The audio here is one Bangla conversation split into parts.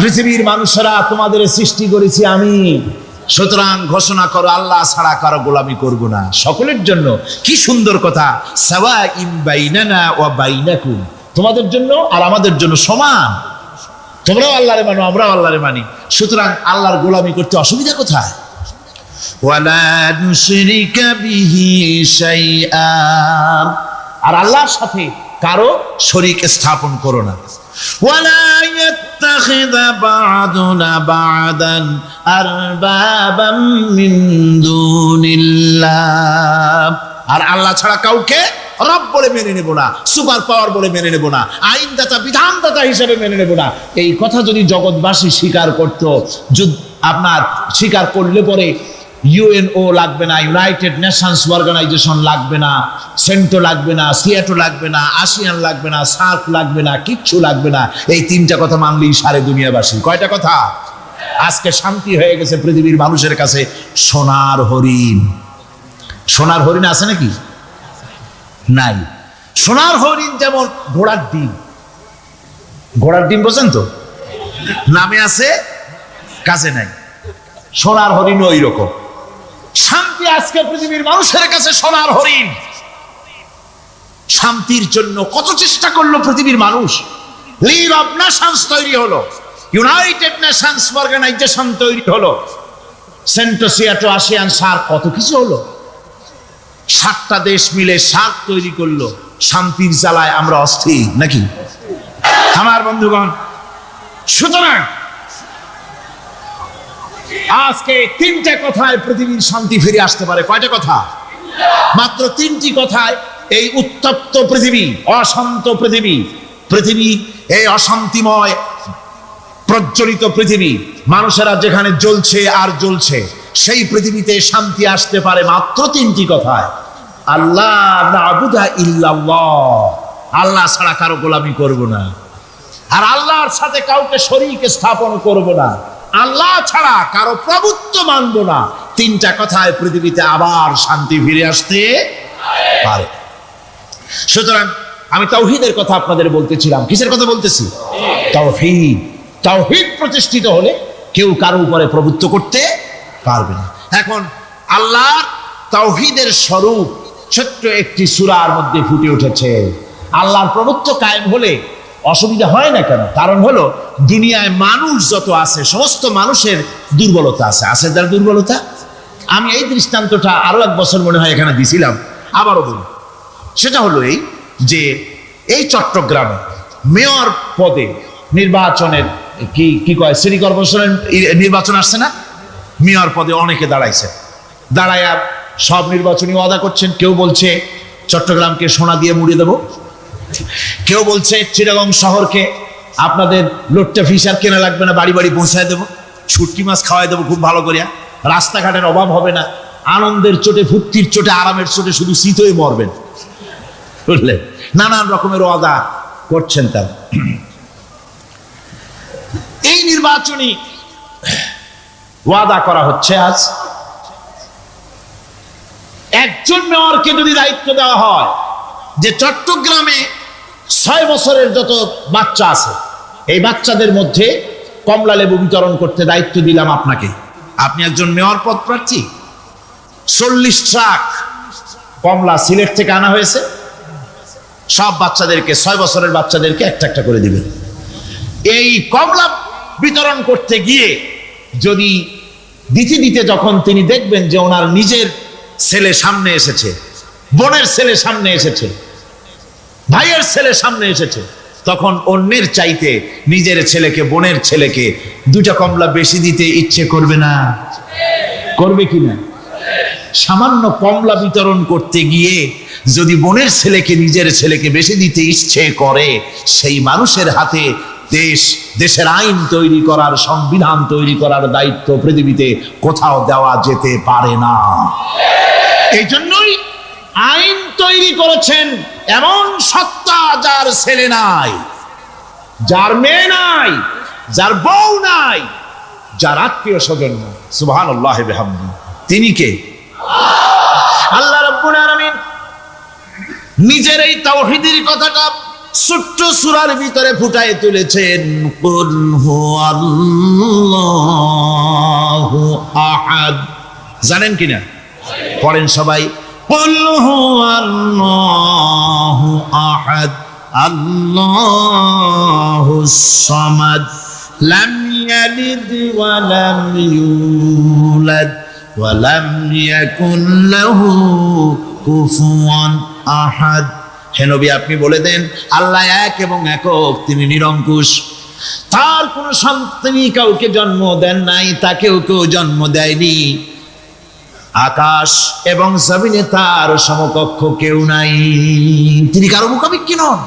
পৃথিবীর মানুষেরা তোমাদের সৃষ্টি করেছি আমি, সুতরাং ঘোষণা করো আল্লাহ ছাড়া কারো গোলামি করব না। সকলের জন্য কি সুন্দর কথা, সাওয়াইন বাইনানা ওয়া বাইনাকুম, তোমাদের জন্য আর আমাদের জন্য সমান। তোমরাও আল্লাহরে মানো, আমরাও আল্লাহরে মানি, সুতরাং আল্লাহর গোলামি করতে অসুবিধা কোথায়? ওয়ালা নুশরিকা বিহি শাইআ, আর আল্লাহর সাথে কারো শরীক স্থাপন করো না। ওয়ালা ইয়াত্তাখিযা বা'দুনা বা'দান আরবাবাম মিন দুনিল্লাহ, আর আল্লাহ ছাড়া কাউকে রব বলে মেনে নেব না, সুপার পাওয়ার বলে মেনে নেব না, আইনদাতা বিধানদাতা হিসেবে মেনে নেব না। এই কথা যদি জগৎবাসী স্বীকার করত, আপনার স্বীকার করলে পরে ইউএনও লাগবে না, ইউনাইটেড নেশনস অর্গানাইজেশন লাগবে না, সেন্টো লাগবে না, সিয়াটো লাগবে না, আসিয়ান লাগবে না, সার্ক লাগবে না, কিচ্ছু লাগবে না। এই তিনটা কথা মানলেই সারে দুনিয়াবাসী। কয়টা কথা? আজকে শান্তি হয়ে গেছে পৃথিবীর মানুষের কাছে। সোনার হরিণ, সোনার হরিণ আছে নাকি? নাই। সোনার হরিণ যেমন ঘোড়ার ডিম, ঘোড়ার ডিম বোঝেন তো, নামে আছে কাজে নাই, সোনার হরিণ ওই রকম। শান্তি আজকে পৃথিবীর মানুষের কাছে সোনার হরিণ। শান্তির জন্য কত চেষ্টা করলো পৃথিবীর মানুষ, লিগ অফ নেশনস তৈরি হলো, ইউনাইটেড নেশনস অর্গানাইজেশন তৈরি হলো, সেন্টো সিয়াটো আসিয়ান সার্ক, কত কিছু হলো। 7টা দেশ মিলে সার্ক তৈরি করলো। শান্তির জ্বালায় আমরা অস্থির নাকি আমার বন্ধুগণ? সুতরাং আজকে 3টে কথায় পৃথিবীর শান্তি ফিরে আসতে পারে। কয়টা কথা? মাত্র 3টি কথায় এই উত্তপ্ত পৃথিবী, অশান্ত পৃথিবী, এই অশান্তিময় প্রজ্বলিত পৃথিবী, মানুষেরা যেখানে জ্বলছে আর জ্বলছে, সেই পৃথিবীতে শান্তি আসতে পারে মাত্র 3টি কথায়। আল্লাহ না'বুদা ইল্লাল্লাহ, আল্লাহ ছাড়া কারো গোলামি করব না, আর আল্লাহর সাথে কাউকে শরীক স্থাপন করব না, আল্লাহ ছাড়া কারো প্রভুত্ব মানব না। 3টা কথায় পৃথিবীতে আবার শান্তি ফিরে আসতে পারে। সুতরাং আমি তাওহীদের কথা আপনাদের বলতেছিলাম। কিসের কথা বলতেছি? তাওহীদ। তাওহীদ প্রতিষ্ঠিত হলে কেউ কারো উপরে প্রভুত্ব করতে পারবে না। এখন আল্লাহর তাওহীদের স্বরূপ ছোট্ট একটি সূরার মধ্যে ফুটে উঠেছে। আল্লাহর প্রভুত্ব কায়েম হলে অসুবিধা হয় না কেন? কারণ হলো দুনিয়ায় মানুষ যত আছে, সমস্ত মানুষের দুর্বলতা আছে। আছে যার দুর্বলতা। আমি এই দৃষ্টান্তটা আরো 1 বছর মনে হয় এখানে দিছিলাম, আবারও বলি। সেটা হলো এই যে এই চট্টগ্রামে মেয়র পদে নির্বাচনের কি কয়, সিটি কর্পোরেশনের নির্বাচন আসছে না, মেয়র পদে অনেকে দাঁড়াইছে। দাঁড়ায় সব নির্বাচনী ওয়াদা করছেন। কেউ বলছে চট্টগ্রামকে সোনা দিয়ে মুড়িয়ে দেবো, কেউ বলছে চিটাগং শহরকে আপনাদের লোট্টা ফিশার কেনা লাগবে না, বাড়ি বাড়ি পৌঁছায় দেবো, শুটকি মাছ খাওয়াই দেবো খুব ভালো করিয়া, রাস্তাঘাটের অভাব হবে না, আনন্দের চোটে, ফুর্তির চোটে, আরামের চোটে শুধু শীত হয়ে মরবেন। বুঝলেন? নানান রকমের ওয়াদা করছেন তারা। এই নির্বাচনী ওয়াদা করা হচ্ছে। আজ একজন মেয়রকে যদি দায়িত্ব দেওয়া হয় যে চট্টগ্রামে 6 বছরের যত বাচ্চা আছে, এই বাচ্চাদের মধ্যে কমলা লেবু বিতরণ করতে দায়িত্ব দিলাম আপনাকে, আপনি একজন মেয়র পদ প্রার্থী, 40 ট্রাক কমলা সিলেট থেকে আনা হয়েছে, সব বাচ্চাদেরকে, 6 বছরের বাচ্চাদেরকে একটা একটা করে দিবেন। এই কমলা বিতরণ করতে গিয়ে যদি দিতে যখন তিনি দেখবেন যে ওনার নিজের ছেলে সামনে এসেছে, বোনের ছেলে সামনে এসেছে, ভাইয়ের ছেলে সামনে এসেছে, তখন অন্যের চাইতে নিজের ছেলেকে, বোনের ছেলেকে 2টা কমলা বেশি দিতে ইচ্ছে করবে না? করবে কিনা? সামান্য কমলা বিতরণ করতে গিয়ে যদি বোনের ছেলেকে, নিজের ছেলেকে বেশি দিতে ইচ্ছে করে, সেই মানুষের হাতে দেশের আইন তৈরি করার, সংবিধান তৈরি করার দায়িত্ব পৃথিবীতে কোথাও দেওয়া যেতে পারে না। এই জন্যই আইন তৈরি করেছেন এমন সত্তা যার ছেলে নাই, যার মেয়ে নাই, যার বউ নাই, যার আত্মীয় স্বজন নাই। সুবহানাল্লাহি ওয়া বিহামদিহি। তিনি কে? আল্লাহ রাব্বুল আলামিন নিজের এই তাওহীদের কথাটা ছোট্ট সূরার ভিতরে ফুটায় তুলেছেন, কুল হুয়াল্লাহু আহাদ। জানেন কিনা? পড়েন সবাই, কুল হুয়াল্লাহু আহাদ আল্লাহুস সামাদ লাম ইয়ালিদ ওয়া লাম ইউলাদ ওয়া লাম ইয়াকুন লাহু কুফুয়ান আহাদ। হে নবী, আপনি বলে দেন, আল্লাহ এক এবং একক, তিনি নিরঙ্কুশ, তার কোন সন্তান, কাউকে জন্ম দেন নাই, তাকেও কেউ জন্ম দেয়নি, আকাশ এবং জমিনে তার সমকক্ষ কেউ নাই। তিনি কারো মুখাপেক্ষী নন,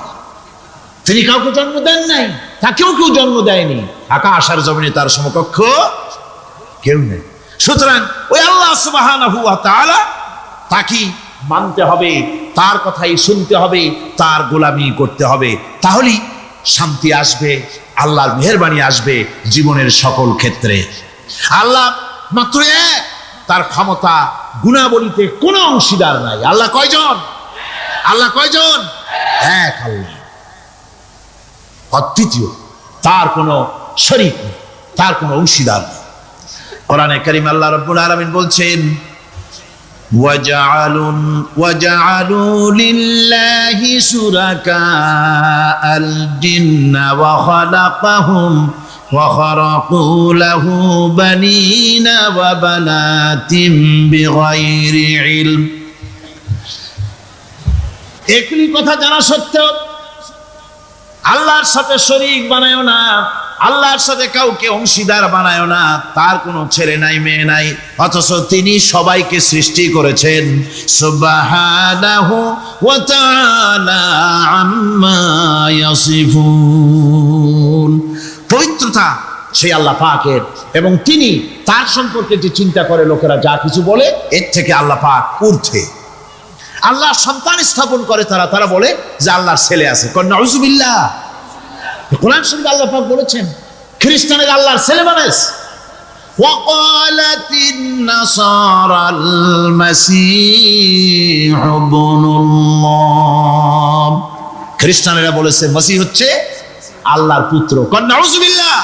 তিনি কাউকে জন্ম দেন নাই, তাকেও কেউ জন্ম দেয়নি, আকাশ আর জমিনে তার সমকক্ষ কেউ নেই। সুতরাং ওই আল্লাহ সুবহানাহু ওয়া তাআলা, তাকে মানতে হবে, তার কথাই শুনতে হবে, তার গোলামি করতে হবে, তাহলেই শান্তি আসবে, আল্লাহর মেহেরবানি আসবে জীবনের সকল ক্ষেত্রে। আল্লাহ মাত্র এক, তার ক্ষমতা গুণাবলীতে কোনো অংশীদার নাই। আল্লাহ কয়জন? আল্লাহ কয়জন? এক আল্লাহ, অদ্বিতীয়, তার কোনো শরীক নেই, তার কোনো অংশীদার নেই। কোরআনে কারীম আল্লাহ রাব্বুল আলামিন বলছেন, وَجَعَلُوا لِلَّهِ شُرَكَاءَ الْجِنَّ وَخَلَقَهُمْ وَخَرَقُوا لَهُ بَنِينَ وَبَنَاتٍ بِغَيْرِ عِلْمٍ। একই কথা জানা সত্ত্বেও আল্লাহর সাথে শরীক বানায়ও না, আল্লাহর সাথে কাউকে অংশীদার বানায়ও না, তার কোনো ছেলে নাই, মেয়ে নাই, অথচ তিনি সবাইকে সৃষ্টি করেছেন। সুবহানাহু ওয়া তাআলা আম্মা ইয়াসিফুন। পবিত্রতা সেই আল্লাহ পাকের, এবং তিনি তার সম্পর্কে যে চিন্তা করে লোকেরা যা কিছু বলে, এর থেকে আল্লাহ পাক ঊর্ধ্বে। আল্লাহ সন্তান স্থাপন করে তারা বলে যে আল্লাহর ছেলে আছে। নাউযুবিল্লাহ। কোরআন শরীফে আল্লাহ পাক বলেছেন, খ্রিস্টানের আল্লাহর ছেলে বানাইছে। ওয়াকালাতিন নাসারাল মাসীহ ইবনুল্লাহ। খ্রিস্টানেরা বলেছে মসিহ হচ্ছে আল্লাহর পুত্র। নাউযুবিল্লাহ।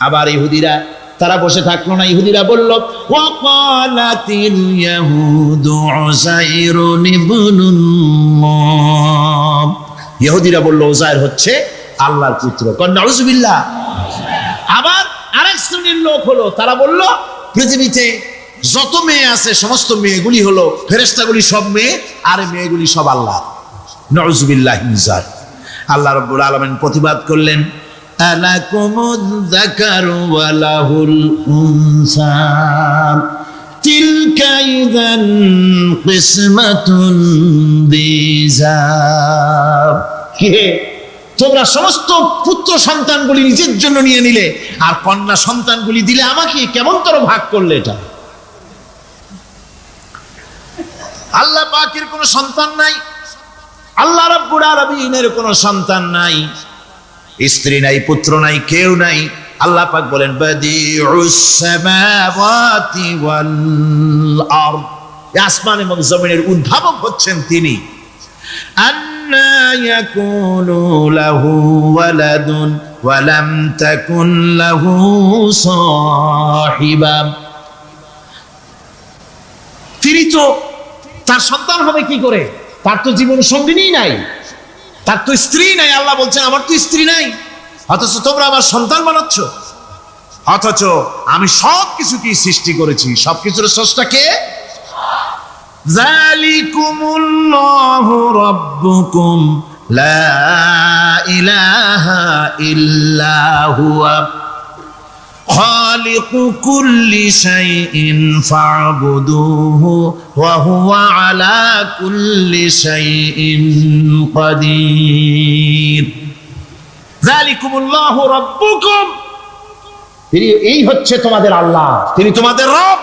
আবার ইহুদিরা, তারা বসে থাকলো না, ইহুদিরা বলল, ওয়াকালাতিল ইয়াহুদু উযাইরুন ইবনুল্লাহ। ইহুদিরা বলল উযাইর হচ্ছে আল্লাহর পুত্র। নাউযুবিল্লাহ। আবার আরেক শ্রেণীর লোক হলো, তারা বলল পৃথিবীতে যত মেয়ে আছে সমস্ত মেয়েগুলি হলো ফেরেশতাগুলি, সব মেয়ে, আর মেয়েগুলি সব আল্লাহ। নাউযুবিল্লাহ মিন যালিক। আল্লাহ রাব্বুল আলামিন প্রতিবাদ করলেন, আলাকুমুয যাকারু ওয়া লাহুল উনসা তিলকা ইযান কিসমাতুন দিযা। কে তোমরা সমস্ত পুত্র সন্তানগুলি নিজের জন্য নিয়ে নিলে, আর কন্যা সন্তানগুলি দিলে আমাকে, কেমন তোর ভাগ করলে? এটা আল্লাহ পাকের কোনো সন্তান নাই, আল্লাহ রাব্বুল আলামিনের কোনো সন্তান নাই, স্ত্রী নাই, পুত্র নাই, কেউ নাই। আল্লাহ পাক বলেন, বাদিউস সামাওয়াতি ওয়াল আরদ। আসমান এবং জমিনের উদ্ভাবক হচ্ছেন তিনি। আন্না ইয়াকুনু লাহু ওয়ালাদুন ওয়া লাম তাকুন লাহু সাহিবা। তিনি তো, তার সন্তান হবে কি করে? তার তো জীবন সঙ্গিনী নাই, তার তো স্ত্রী নাই। আল্লাহ বলছেন, আমার তো স্ত্রী নাই, অথচ তোমরা আমার সন্তান বানাচ্ছ। অথচ আমি সব কিছুকেই সৃষ্টি করেছি। সবকিছুর স্রষ্টা কে? যালিকুমুল্লাহু রাব্বুকুম লা ইলাহা ইল্লা হুয়া খালিকু কুল্লি শাইইন ফা'বুদুহু ওয়া হুয়া আলা কুল্লি শাইইন কাদির। যালিকুমুল্লাহু রাব্বুকুম, তিনি, এই হচ্ছে তোমাদের আল্লাহ, তিনি তোমাদের রব,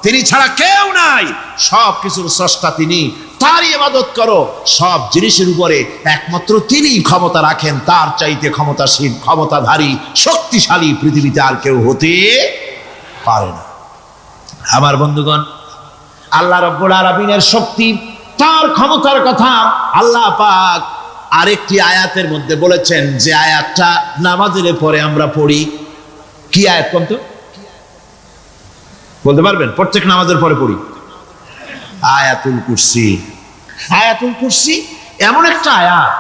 তিনি ছাড়া কেউ নাই, সব কিছুর স্রষ্টা তিনি, তারই ইবাদত করো। সব জিনিসের উপরে একমাত্র তিনি ক্ষমতা রাখেন, তার চাইতে ক্ষমতাশীল, ক্ষমতাধারী, শক্তিশালী পৃথিবীতে আর কেউ হতে পারে না। আমার বন্ধুগণ, আল্লাহ রাব্বুল আলামিনের শক্তি, তার ক্ষমতার কথা আল্লাহ পাক আরেকটি আয়াতের মধ্যে বলেছেন যে আয়াতটা নামাজের পরে আমরা পড়ি। কি আয়াত কোন তো বলতে পারবেন? প্রত্যেক নামাজের পরে পড়ি আয়াতুল কুরসি। আয়াতুল কুরসি এমন একটা আয়াত,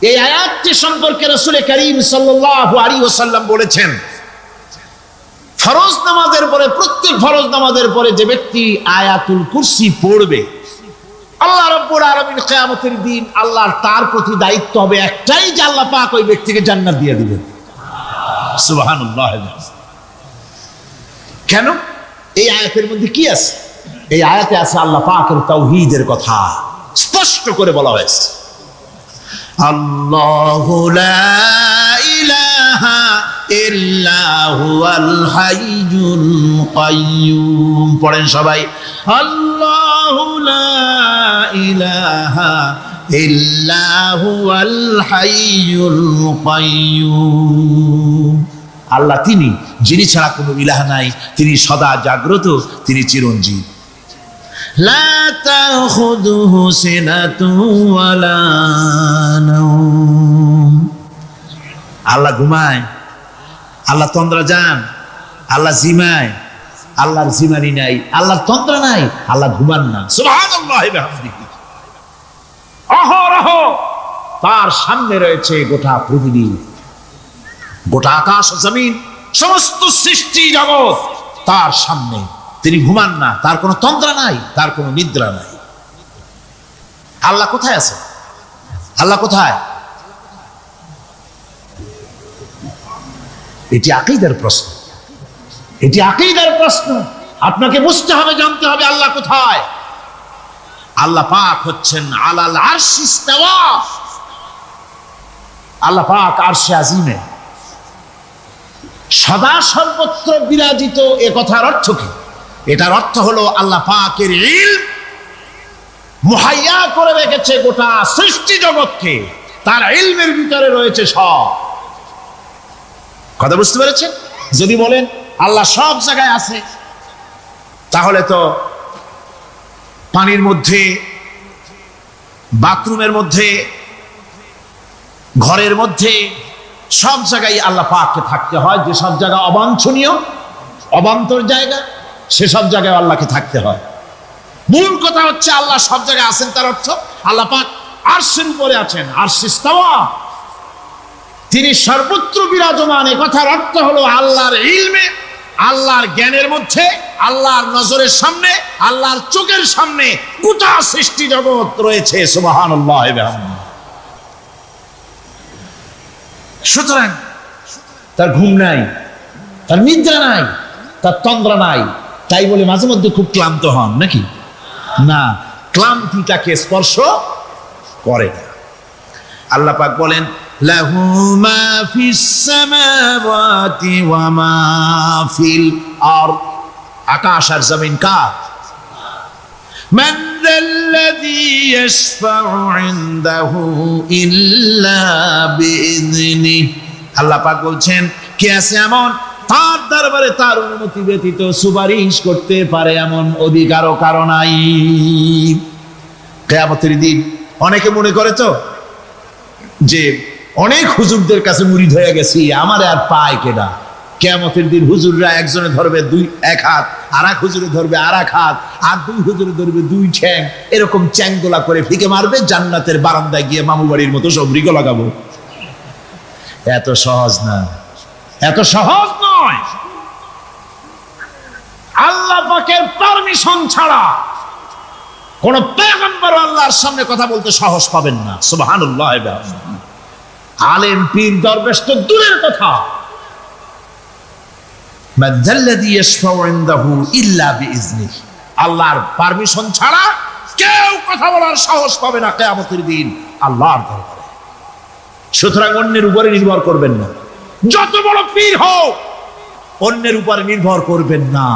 এই আয়াতটি সম্পর্কে রাসূল করিম সাল্লাল্লাহু আলাইহি ওয়াসাল্লাম বলেছেন, ফরজ নামাজের পরে, প্রত্যেক ফরজ নামাজের পরে যে ব্যক্তি আয়াতুল কুরসি পড়বে, আল্লাহ রাব্বুল আলামিন কিয়ামতের দিন আল্লাহর তার প্রতি দায়িত্ব হবে একটাই, যে আল্লাহ পাক ওই ব্যক্তিকে জান্নাত দিয়ে দিবেন। সুবহানাল্লাহ। কেন? এই আয়াতের মধ্যে কি আছে? এই আয়াতে আছে আল্লাহ পাকের তাওহীদের কথা স্পষ্ট করে বলা হয়েছে। আল্লাহু লা ইলাহা ইল্লা হুয়াল হাইয়ুল কাইয়্যুম। পড়েন সবাই, আল্লাহু লা ইলাহা ইল্লা হুয়াল হাইয়ুল কাইয়্যুম। আল্লাহ তিনি, যিনি ছাড়া কোনো ইলাহ নাই, তিনি সদা জাগ্রত, তিনি চিরঞ্জীব। লা তাখুযুহু সিনাতুন ওয়ালা নাওম। আল্লাহ ঘুমায়, আল্লাহ তন্দ্রা যান, আল্লাহ জিমায়, আল্লাহর জিমানি নাই, আল্লাহর তন্দ্রা নাই, আল্লাহ ঘুমান না। সুবহানাল্লাহি ওয়া বিহামদিহি। অহরহ তার সামনে রয়েছে গোটা পৃথিবী, গোটা আকাশ জমিন, সমস্ত সৃষ্টি জগৎ তার সামনে। তিনি ঘুমান না, তার কোনো তন্দ্রা নাই, তার কোনো নিদ্রা নাই। আল্লাহ কোথায় আছে? আল্লাহ কোথায়? এটি আকীদার প্রশ্ন, এটি আকীদার প্রশ্ন। আপনাকে বুঝতে হবে, জানতে হবে আল্লাহ কোথায়। আল্লাহ পাক হচ্ছেন আলাল আরশি ইস্তাওয়া। আল্লাহ পাক আরশে আজিমে সদা সর্বত্র বিরাজিত। এ কথার অর্থ কি? এটার অর্থ হলো আল্লাহ পাকের ইলম মুহাইয়া করে রেখেছে গোটা সৃষ্টি জগৎকে, তার ইলমের ভিতরে রয়েছে সব। কথা বুঝতে পেরেছেন? যদি বলেন আল্লাহ সব জায়গায় আছে, তাহলে তো পানির মধ্যে, বাথরুমের মধ্যে, ঘরের মধ্যে, সব জায়গায় আল্লাহ পাককে থাকতে হয়। যে সব জায়গা অবাঞ্ছনীয়, অবান্তর জায়গা, সেসব জায়গায় আল্লাহকে থাকতে হয়। মূল কথা হচ্ছে আল্লাহ সব জায়গায় আছেন, তার অর্থ আল্লাহ পাক আরশের উপরে আছেন। আরশ ইস্তাওয়া, তিনি সর্বত্র বিরাজমান। এ কথার অর্থ হলো আল্লাহর ইলমে, আল্লাহর জ্ঞানের মধ্যে, আল্লাহর নজরের সামনে, আল্লাহর চোখের সামনে গোটা সৃষ্টি জগৎ রয়েছে। সুবহানাল্লাহ। সুতরাং তার ঘুম নাই, তার নিদ্রা নাই, তার তন্দ্রা নাই। তাই বলে মাঝে মধ্যে খুব ক্লান্ত হন নাকি? না, ক্লান্তিটাকে স্পর্শ করে না। আল্লাহ পাক বলেন, লাহু মা ফিস সামাওয়াতি ওয়া মা ফিল আরদ। আকাশ আর জমিন কার? মান যাল্লাযী ইয়াশফাউ ইনদাহু ইল্লা বিইযনিহি। আল্লাহ পাক বলছেন, কে আছে এমন তার দরবারে তার অনুমতি ব্যতীত সুপারিশ করতে পারে এমন অধিকারও কারো নাই। কিয়ামতের দিন অনেকে মনে করে তো যে অনেক হুজুরদের কাছে মুরিদ হয়ে গেছি, আমারে আর পায় কেডা। কিয়ামতের দিন হুজুররা একজনে ধরবে এক হাত, আর এক হুজুরে ধরবে আর এক হাত, আর দুই হুজুরে ধরবে দুই ঠ্যাং, এরকম চ্যাংদোলা করে ফিকে মারবে, জান্নাতের বারান্দায় গিয়ে মামু বাড়ির মতো সব রিগো লাগাবো। এত সহজ না, এত সহজ নয়। আল্লাহ পাকের পারমিশন ছাড়া কোন পয়গম্বর আল্লাহর সামনে কথা বলতে সাহস পাবেন না। সুবহানাল্লাহ। আলেম পীর দরবেশ তো দূরের কথা, মাযাল্লাযী ইয়াশফাউ ইনদাহু ইল্লা বিইজনিহি। আল্লাহর পারমিশন ছাড়া কেউ কথা বলার সাহস পাবে না কিয়ামতের দিন আল্লাহর দরবারে। সুতরাং অন্যের উপরে নির্ভর করবেন না, যত বড় পীর হোক অন্যের উপরে নির্ভর করবেন না,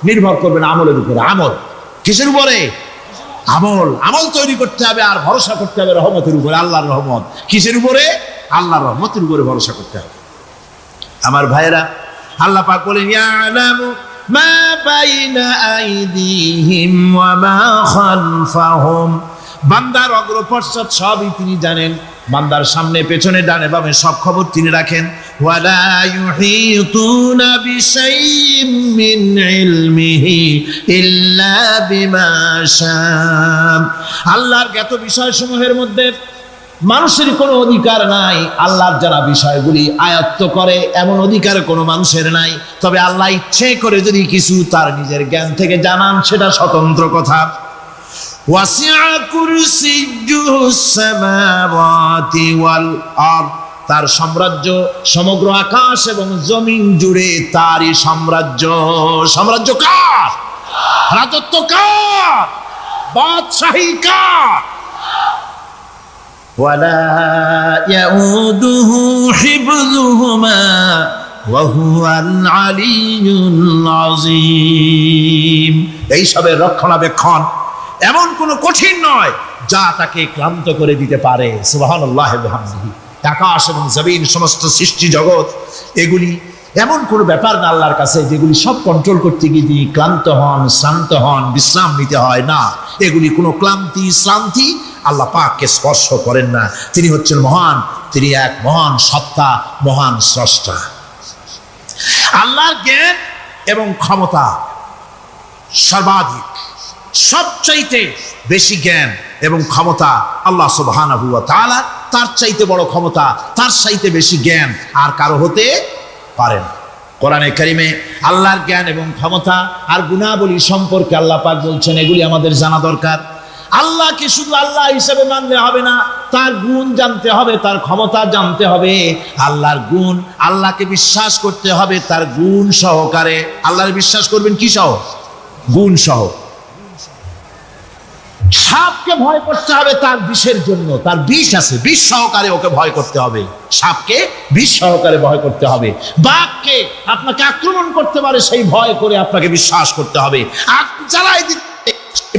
নির্ভর করবেন আমলের উপরে। আমল কিসের উপরে? আমল। আমল তৈরি করতে হবে আর ভরসা করতে হবে রহমতের উপরে, আল্লাহর রহমত। কিসের উপরে? আল্লাহর রহমতের উপরে ভরসা করতে হবে। আমার ভাইরা, আল্লাহ পাক বলেন, ইয়ালামু মা বাইনা আইদিহিম ওয়া মা খালফাহুম বান্দার অগ্রপশ্চাৎ সবই তিনি জানেন। বান্দার সামনে পেছনে ডানে বামে সব খবর তিনি রাখেন। ওয়ালা ইউহিতুনা বিশাইইম মিন ইলমিহি ইল্লা বিমা শাআ। আল্লাহর জ্ঞাত বিষয়সমূহের মধ্যে মানুষের কোনো অধিকার নাই। আল্লাহর যারা বিষয়গুলি আয়ত্ত করে এমন অধিকার কোনো মানুষের নাই। তবে আল্লাহ ইচ্ছে করে যদি কিছু তার নিজের জ্ঞান থেকে জানান সেটা স্বতন্ত্র কথা। ওয়াসিআ কুরসিয়্যুহুস সামাওয়াতি ওয়াল আরদ, তার সাম্রাজ্য সমগ্র আকাশ এবং জমিন জুড়ে তারই সাম্রাজ্য। সাম্রাজ্য কার? রাজত্ব কার? বাদশাহী কার? ওয়ালা ইয়াউদুহু হিফযুহুমা ওয়া হুয়াল আলিয়্যুল আযীম। এই সবের রক্ষণাবেক্ষণ এমন কোন কঠিন নয় যা তাকে ক্লান্ত করে দিতে পারে। সুবহানাল্লাহ ওয়া বিহামদিহি। আকাশ এবং জমিন সমস্ত সৃষ্টি জগৎ এগুলি এমন কোনো ব্যাপার না আল্লাহর কাছে যেগুলি সব কন্ট্রোল করতে গিয়ে তিনি ক্লান্ত হন, শ্রান্ত হন, বিশ্রাম নিতে হয় না। এগুলি কোনো ক্লান্তি শ্রান্তি আল্লাহ পাককে স্পর্শ করেন না। তিনি হচ্ছেন মহান, তিনি এক মহান সত্তা, মহান স্রষ্টা। আল্লাহর জ্ঞান এবং ক্ষমতা সর্বাধিক, সবচাইতে বেশি জ্ঞান এবং ক্ষমতা আল্লাহ সুবহানাহু ওয়া তাআলা। তার চাইতে বড় ক্ষমতা, তার চাইতে বেশি জ্ঞান আর কারো হতে পারে না। কোরআনে কারিমে আল্লাহর জ্ঞান এবং ক্ষমতা আর গুণাবলী সম্পর্কে আল্লাহ পাক বলছেন এগুলি আমাদের জানা দরকার। আল্লাহকে শুধু আল্লাহ হিসেবে মানলে হবে না, তার গুণ জানতে হবে, তার ক্ষমতা জানতে হবে। আল্লাহর গুণ, আল্লাহকে বিশ্বাস করতে হবে তার গুণ সহকারে। আল্লাহর বিশ্বাস করবেন কি সহ? গুণ সহ। সাপকে ভয় করতে হবে তার বিষের জন্য, তার বিষ আছে, বিষ সহকারে ওকে ভয় করতে হবে। সাপকে বিষ সহকারে ভয় করতে হবে। বাঘকে আপনাকে আক্রমণ করতে পারে সেই ভয় করে আপনাকে বিশ্বাস করতে হবে। আগ জ্বালাই দিতে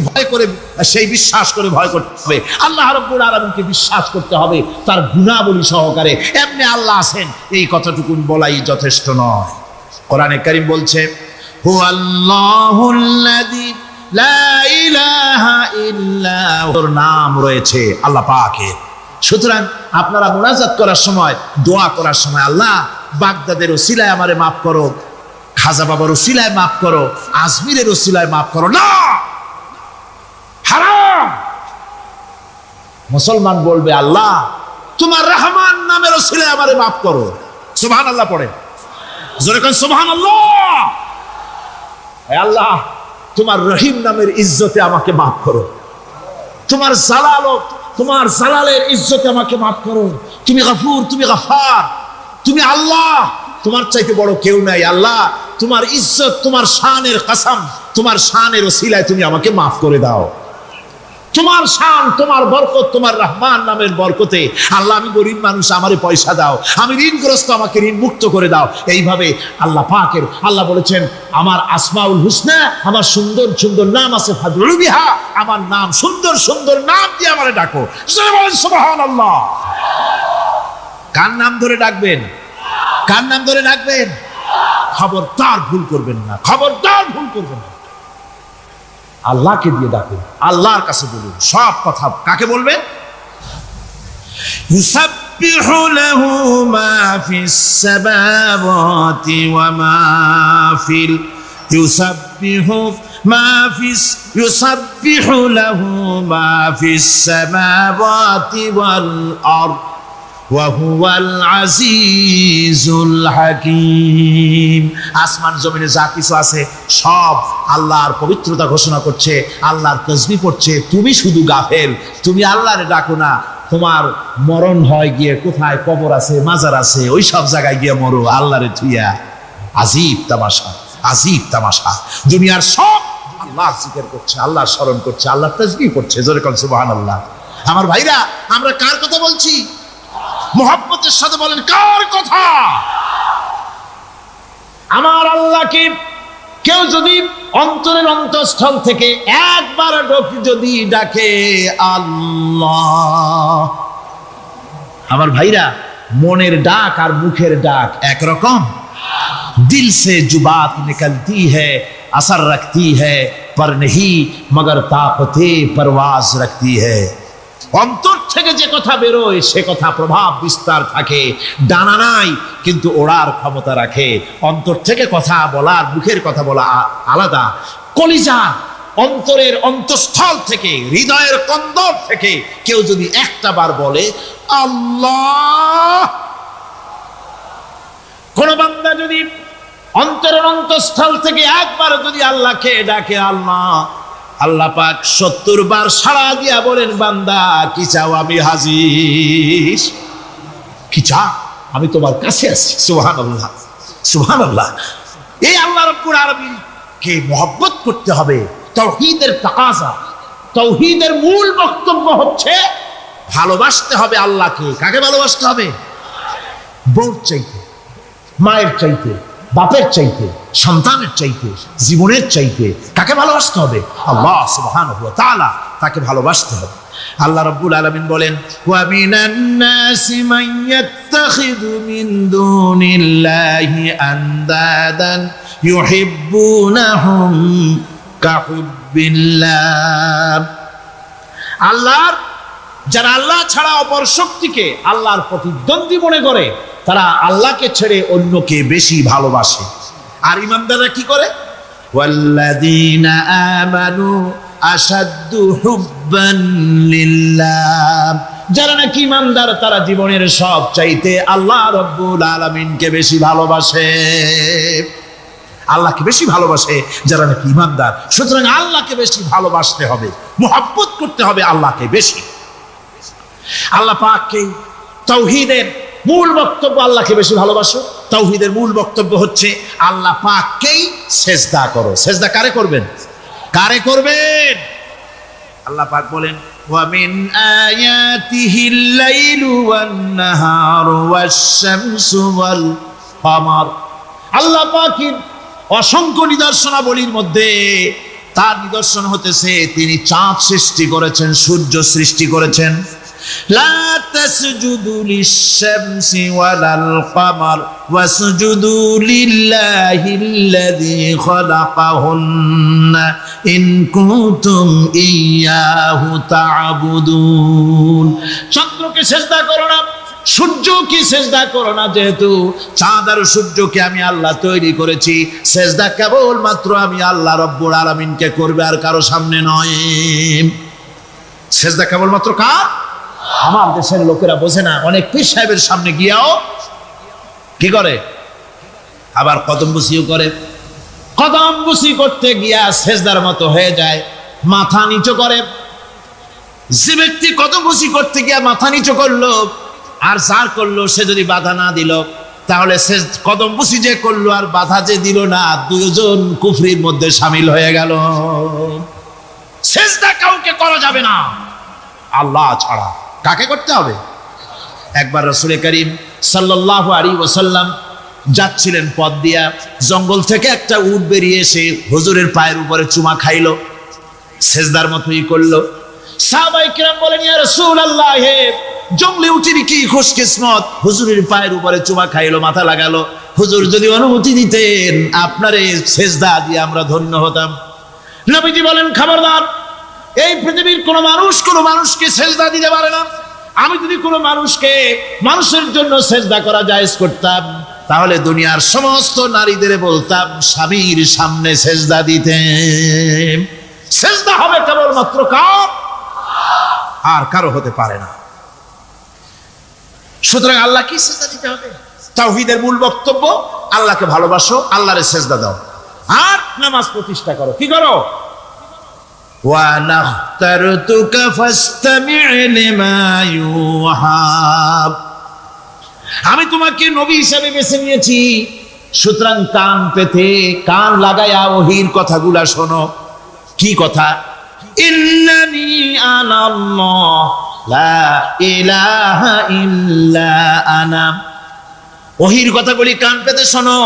ভয় করে সেই বিশ্বাস করে ভয় করতে হবে। আল্লাহ রাব্বুল আলামিনকে বিশ্বাস করতে হবে তার গুণাবলী সহকারে। এমনি আল্লাহ আছেন এই কথাটুকু বলাই যথেষ্ট নয়। কোরআনে কারীম বলছে হুয়াল্লাহুল্লাযী লা ইলাহা ইল্লা হুর নাম রয়েছে আল্লাহ পাকের। সুতরাং আপনারা মুনাজাত করার সময়, দোয়া করার সময় আল্লাহ বাগদাদের ওসিলায় আমারে মাফ করো, খাজা বাবার ওসিলায় মাফ করো, আজমিরের ওসিলায় মাফ করো না, হারাম। মুসলমান বলবে আল্লাহ তোমার রহমান নামের ওসিলায় আমারে মাফ করো। সুবহানাল্লাহ পড়ে, জোরে কোন সুবহানাল্লাহ। হে আল্লাহ তোমার রহিম নামের ইজ্জতে আমাকে মাফ করো, তোমার জালালের ইজ্জতে আমাকে মাফ করো। তুমি গফুর, তুমি গফার, তুমি আল্লাহ, তোমার চাইতে বড় কেউ নাই। আল্লাহ তোমার ইজ্জত, তোমার শানের কসম, তোমার শানের ওসিলায় তুমি আমাকে মাফ করে দাও। তোমার শান, তোমার বরকত, তোমার রহমান নামের বরকতে আল্লাহ আমি গরিব মানুষ, আমারে পয়সা দাও, আমি ঋণগ্রস্ত, আমাকে ঋণ মুক্ত করে দাও। এইভাবে আল্লাহ পাকের, আল্লাহ বলেছেন আমার আসমাউল হুসনা, আমার সুন্দর সুন্দর নাম আছে, ফাদউ বিহা, আমার নাম সুন্দর সুন্দর নাম দিয়ে আমারে ডাকো। সুবহানাল্লাহ। কার নাম ধরে ডাকবেন? কার নাম ধরে ডাকবেন? খবরদার ভুল করবেন না, খবরদার ভুল করবেন না। আল্লাহকে দিয়ে ডাকুন, আল্লাহর কাছে বলুন সব কথা। কাকে বলবেন? ইউসাব্বিহু লাহু মা ফিস সামাওয়াতি ওয়া মা ফিল ইউসাব্বিহু লাহু মা ফিস সামাওয়াতি ওয়াল আরদ ওয়া হুয়াল আজিজুল হাকীম। আসমান জমিনে যা কিছু আছে সব আল্লাহর পবিত্রতা ঘোষণা করছে, আল্লাহর তাসবিহ পড়ছে। তুমি শুধু গাফেল, তুমি আল্লাহরে ডাকো না। তোমার মরণ হয় গিয়ে কোথায় কবর আছে, মাজার আছে, ওই সব জায়গায় গিয়ে মরো আল্লাহরে থুইয়া। আজীব তামাশা, আজীব তামাশা। দুনিয়ার সব আল্লাহর জিকির করছে, আল্লাহর স্মরণ করছে, আল্লাহর তাসবিহ করছে। জোরে কোন সুবহানাল্লাহ। আমার ভাইরা, আমরা কার কথা বলছি? মুহাব্বতের সাথে বলেন কার কথা? আমার আল্লাহকে কেউ যদি অন্তরের অন্তঃস্থল থেকে একবার যদি ডাকে আল্লাহ, আমার ভাইরা মনের ডাক আর মুখের ডাক একরকম। দিল সে জুবাত নিকলতি है, असर रखती है, पर नहीं मगर ताकते परवाज रखती है। অন্তর থেকে যে কথা বেরোয় সে কথা প্রভাব বিস্তার থাকে, ডানা নাই কিন্তু ওড়ার ক্ষমতা রাখে। অন্তর থেকে কথা বলার, মুখের কথা বলা আলাদা। কলিজা, অন্তরের অন্তঃস্থল থেকে, হৃদয়ের কন্দর থেকে কেউ যদি একটা বার বলে আল্লাহ, কোন বান্দা যদি অন্তরের অন্তঃস্থল থেকে একবার যদি আল্লাহকে ডাকে আল্লাহ, আল্লাহ পাক 70 বার সাড়া দিয়া বলেন বান্দা কি চাও আমি হাজির, কি চাও আমি তোমার কাছে আছি। সুবহানাল্লাহ, সুবহানাল্লাহ। এই আল্লাহ রাব্বুল আলামিন কে মহব্বত করতে হবে। তাওহীদের তাকাজা, তাওহীদের মূল বক্তব্য হচ্ছে ভালোবাসতে হবে আল্লাহকে। কাকে ভালোবাসতে হবে? বউর চাইতে, মায়ের চাইতে, বাপের চাইতে, সন্তানের চাইতে, জীবনের চাইতে কাকে ভালোবাসতে হবে? আল্লাহ সুবহানাহু ওয়া তাআলা, তাকে ভালোবাসতে হবে। আল্লাহ রাব্বুল আলামিন বলেন ওয়া মিনান নাসি মান ইয়াত্তাখিযু মিন দুনিল্লাহি আনদাদান ইউহিব্বুনাহুম কাহুব্বিল্লাহ। আল্লাহর যারা আল্লাহ ছাড়া অপর শক্তিকে আল্লাহর প্রতিদ্বন্দ্বী মনে করে তারা আল্লাহকে ছেড়ে অন্যকে বেশি ভালোবাসে। আর ঈমানদাররা কি করে? ওয়াল্লাযীনা আমানু আশাদ্দু হুব্বান লিল্লাহ। যারা নাকি ঈমানদার তারা জীবনের সব চাইতে আল্লাহ রাব্বুল আলামিনকে বেশি ভালোবাসে, আল্লাহকে বেশি ভালোবাসে যারা নাকি ঈমানদার। সুতরাং আল্লাহকে বেশি ভালোবাসতে হবে, মুহাব্বত করতে হবে আল্লাহকে বেশি। আল্লাহ পাককে তাওহীদের মূল বক্তব্য আল্লাহকে বেশি ভালোবাসো। তাওহীদের মূল বক্তব্য হচ্ছে আল্লাহ পাককেই সেজদা করো। সেজদা কারে করবেন? কারে করবেন? আল্লাহ পাক বলেন ওয়া মিন আয়াতিহিল লাইলু ওয়ান নাহারু ওয়াশ-শামসু ওয়াল কমার। আল্লাহ পাকের অসংখ্য নিদর্শনাবলীর মধ্যে তার নিদর্শন হতেছে তিনি চাঁদ সৃষ্টি করেছেন, সূর্য সৃষ্টি করেছেন। লা তাসজুদু লিশ-শামসি ওয়ালাল কমার ওয়াসজুদু লিল্লাহিল্লাযী খালাকাহুন্না ইন কুনতুম ইয়্যাহু তা'বুদুন। চন্দ্রকে সেজদা করো না, সূর্যকে সেজদা করো না, যেহেতু চাঁদ আর সূর্যকে আমি আল্লাহ তৈরি করেছি। সেজদা কেবলমাত্র আমি আল্লাহ রাব্বুল আলামিনকে করবে, আর কারো সামনে নয়। সেজদা কেবলমাত্র কার? আমার দেশের লোকেরা বোঝে না, অনেক পীর সাহেবের সামনে গিয়াও কি করে? আবার কদম বুসিও করে। কদম বুসি করতে গিয়া সেজদার মতো হয়ে যায়, মাথা নিচু করে। যে ব্যক্তি কদম বুসি করতে গিয়া মাথা নিচু করলো আর যার করলো সে যদি বাধা না দিল, তাহলে সে কদম বুসি যে করলো আর বাধা যে দিল না, দুইজন কুফরির মধ্যে শামিল হয়ে গেল। সেজদা কাউকে করা যাবে না আল্লাহ ছাড়া। কাকে করতে হবে? একবার রাসূল করিম সাল্লাল্লাহু আলাইহি ওয়াসাল্লাম যাচ্ছিলেন পথ দিয়া, জঙ্গল থেকে একটা উট বেরিয়ে এসে হুজুরের পায়ের উপরে চুমা খাইলো, সেজদার মতোই করলো। সাহাবায়ে কিরাম বলেন ইয়া রাসূলুল্লাহ, জঙ্গলে উঠিনি কি খুশকিসমত, হুজুরের পায়ের উপরে চুমা খাইলো, মাথা লাগালো। হুজুর যদি অনুমতি দিতেন আপনারে সেজদা দিয়ে আমরা ধন্য হতাম। নবীজি বলেন খবরদার, এই পৃথিবীর কোন মানুষ কোন মানুষকে সেজদা দিতে পারে না। আমি যদি কোনো মানুষকে মানুষের জন্য সেজদা করা জায়েজ করতাম, তাহলে দুনিয়ার সমস্ত নারীদের বলতাম স্বামীর সামনে সেজদা দিতে। সেজদা হবে কেবলমাত্র কার? আর কারো হতে পারে না। সুতরাং আল্লাহকে সেজদা দিতে হবে। তাওহীদের মূল বক্তব্য আল্লাহকে ভালোবাসো, আল্লাহরে সেজদা দাও, আর নামাজ প্রতিষ্ঠা করো। কি করো? ওয়া নাখতারতুকা ফাসতামি' লিমা ইউহা। আমি তোমাকে নবী হিসেবে বেছে নিয়েছি, সুতরাং কান পেতে কান লাগায়া ওহীর কথাগুলা শোনো। কি কথা? ইন্নানি আনাল্লাহ লা ইলাহা ইল্লা আনা। ওহীর কথাগুলি কান পেতে শোনো।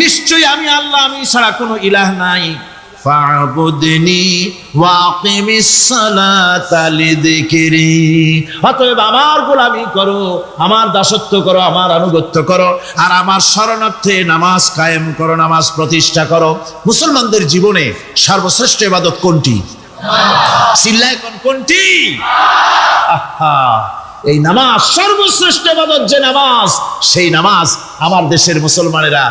নিশ্চয়ই আমি আল্লাহ, আমি ছাড়া কোনো ইলাহ নাই। ফা'বুদনি ওয়াকিমিস সালাতা লিযিকরি। অতএব আমার গোলামি করো, আমার দাসত্ব করো, আমার আনুগত্য করো, আর আমার শরণার্থে নামাজ কায়েম করো, নামাজ প্রতিষ্ঠা করো। মুসলমানদের জীবনে সর্বশ্রেষ্ঠ ইবাদত কোনটি? চিল্লায় কোনটি? আহা, এই নামাজ সর্বশ্রেষ্ঠ ইবাদত। যে নামাজ, সেই নামাজ আমার দেশের মুসলমানেরা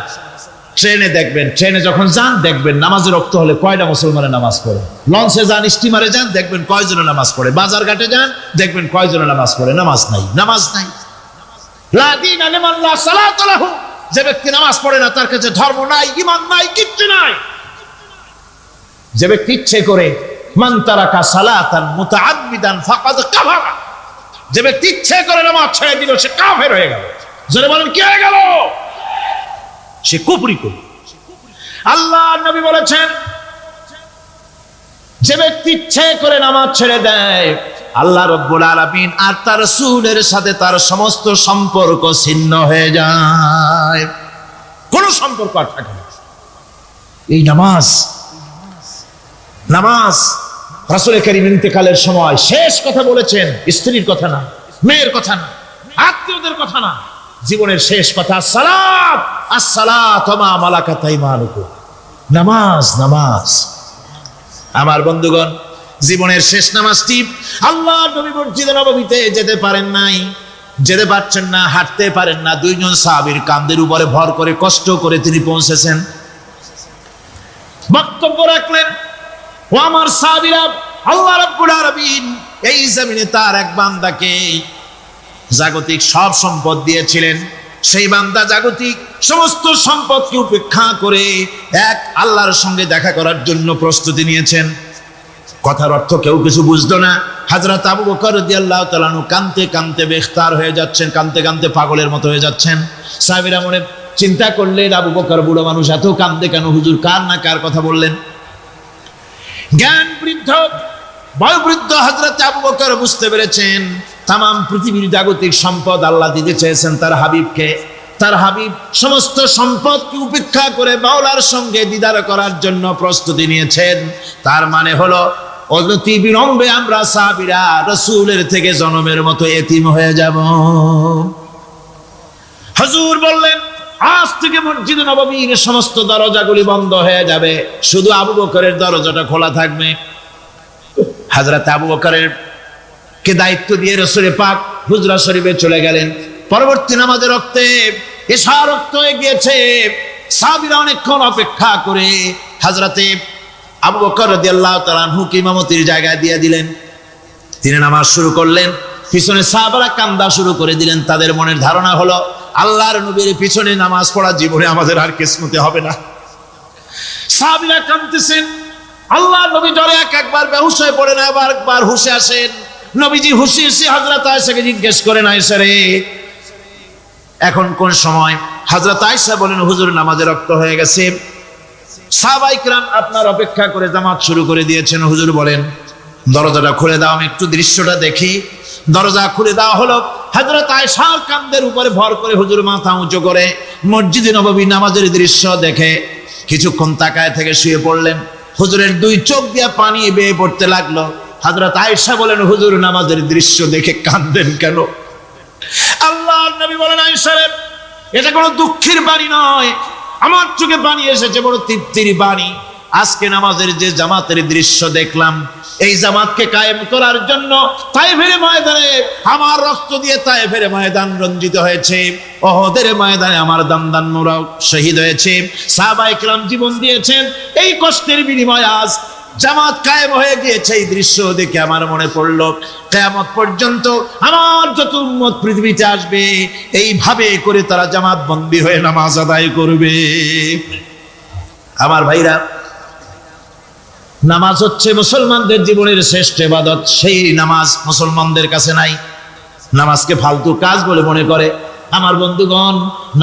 ট্রেনে দেখবেন, ট্রেনে যখন যান দেখবেন নামাজের রক্ত হলে কয়টা মুসলমানের নামাজ পড়ে। লঞ্চে যান, স্টিমারে যান, দেখবেন কয়জনে নামাজ পড়ে। বাজার ঘাটে যান, দেখবেন কয়জনে নামাজ পড়ে। নামাজ নাই, নামাজ নাই। লা দীনা লিমান লা সালাতা লাহু। যে ব্যক্তি নামাজ পড়ে না তার কাছে ধর্ম নাই, ঈমান নাই, কিচ্ছু নাই। যে ব্যক্তি ইচ্ছে করে মান তারাকা সালাতান মুতাআদ্দিদান ফাকাদ কাফারা, যে ব্যক্তি ইচ্ছে করে নামাজ ছেড়ে দিল সে কাফের হয়ে গেল। জোরে বলেন কি হয়ে গেল? সে কুফরি করল। আল্লাহ নবী বলেছেন যে ব্যক্তি ইচ্ছে করে নামাজ ছেড়ে দেয়, আল্লাহ রাব্বুল আলামিন আর তার রাসূলের সাথে তার সমস্ত সম্পর্ক ছিন্ন হয়ে যায়, কোনো সম্পর্ক আর থাকে না। এই নামাজ, নামাজ রাসূল কারীম ইন্তেকালের সময় শেষ কথা বলেছেন, স্ত্রীর কথা না, মেয়ের কথা না, আত্মীয়দের কথা না, জীবনের শেষ কথা সালাত, আসসালাতু মা মালাকাত আইমানুকুম। নামাজ, নামাজ। আমার বন্ধুগণ, জীবনের শেষ নামাজটি আল্লাহ নবী মসজিদে নববীতে যেতে পারেন নাই, যেতে পারছেন না, হাঁটতে পারেন না। দুইজন সাহাবীর কাঁধের উপরে ভর করে কষ্ট করে তিনি পৌঁছেছেন। বক্তব্য রাখলেন, ও আমার সাহাবীরা, আল্লাহ রাব্বুল আলামিন এই জমিনে তার এক বান্দাকে জাগতিক সব সম্পদ দিয়েছিলেন। সেই বান্দা জাগতিক সমস্ত সম্পদকে উপেক্ষা করে এক আল্লাহর সঙ্গে দেখা করার জন্য প্রস্তুতি নিয়েছেন। কথার অর্থ কেউ কিছু বুঝতো না। হযরত আবু বকর রাদিয়াল্লাহু তাআলা আনহু কাঁদতে কাঁদতে বেখতার হয়ে যাচ্ছেন, কাঁদতে কাঁদতে পাগলের মতো হয়ে যাচ্ছেন। সাহাবীরা মনে চিন্তা করলেন, আবু বকর বুড়ো মানুষ, এত কাঁদতে কেন? হুজুর কার না কার কথা বললেন? জ্ঞান বৃদ্ধ, বয়োবৃদ্ধ হযরত আবু বকর বুঝতে পেরেছেন তামাম পৃথিবীর জাগতিক সম্পদ আল্লাহ দিতে চেয়েছেন তার হাবিবকে। তার হাবিব সমস্ত সম্পদকে উপেক্ষা করে মাওলার সঙ্গে দিদার করার জন্য প্রস্তুতি নিয়েছেন। তার মানে হলো অতি বিলম্বে আমরা সাহাবীরা রাসূলের থেকে জনমের মতো এতিম হয়ে যাব। হুজুর বললেন, আজ থেকে মসজিদে নববীর সমস্ত দরজাগুলি বন্ধ হয়ে যাবে, শুধু আবু বকরের দরজাটা খোলা থাকবে। হযরত আবু বকরের কে দায়িত্ব দিয়ে রাসূল পাক হুজরা শরীফে চলে গেলেন। পরবর্তী নামাজের রক্তে এশা রক্ত হয়ে গিয়েছে। সাহাবীরা অনেকক্ষণ অপেক্ষা করে হযরতে আবু বকর রাদিয়াল্লাহু তাআলা আনহুকে ইমামতির জায়গায় দিয়ে দিলেন। তিনি নামাজ শুরু করলেন, পিছনে সাহাবারা কান্দা শুরু করে দিলেন। তাদের মনের ধারণা হলো আল্লাহর নবীর পিছনে নামাজ পড়া জীবনে আমাদের আর কিসমতে হবে না। সাহাবীরা কাঁদতেছেন, আল্লাহর নবী ডরে একবার বেহুশ হয়ে পড়েন, আবার একবার হুঁশে আসেন। নবীজি হুঁশে এসে হযরত আয়েশাকে জিজ্ঞেস করেন, আয়েশা রে, এখন কোন সময়? হযরত আয়েশা বলেন, হুজুর নামাজে রক্ত হয়ে গেছে, সাহাবায়ে কিরাম আপনার অপেক্ষা করে জামাত শুরু করে দিয়েছেন। হুজুর বলেন, দরজাটা খুলে দাও, আমি একটু দৃশ্যটা দেখি। দরজা খুলে দেওয়া হলো। হযরত আয়েশার কাঁধের উপরে ভর করে হুজুর মাথা উঁচু করে মসজিদে নববী নামাজের দৃশ্য দেখে কিছুক্ষণ তাকায় থেকে শুয়ে পড়লেন। হুজুরের দুই চোখ দিয়ে পানি বেয়ে পড়তে লাগলো। হযরত আয়েশা বলেন, হুজুর নামাজের দৃশ্য দেখে কাঁদেন কেন? আল্লাহর নবী বলেন, আয়েশা রে, এটা কোনো দুঃখের বাণী নয়, আমার চোখে পানি এসেছে, বড় তৃপ্তির বাণী। আজকে নামাজের যে জামাতের দৃশ্য দেখলাম, এই জামাতকে কায়েম করার জন্য তায়েফের ময়দানে আমার রক্ত দিয়ে তায়েফের ময়দান রঞ্জিত হয়েছে, ওহদের ময়দানে আমার দামদান মোরাও শহীদ হয়েছে, সাহাবায়ে কিরাম জীবন দিয়েছেন। এই কষ্টের বিনিময়ে আজ জামাত কায়েম হয়ে গিয়েছে। এই দৃশ্য দেখে আমার মনে পড়লো, কিয়ামত পর্যন্ত আমার যত উম্মত পৃথিবীতে আসবে এইভাবে করে তারা জামাত বন্দী হয়ে নামাজ আদায় করবে। আমার ভাইরা, নামাজ হচ্ছে মুসলমানদের জীবনের শ্রেষ্ঠ ইবাদত। সেই নামাজ মুসলমানদের কাছে নাই। নামাজকে ফালতু কাজ বলে মনে করে। আমার বন্ধুগণ,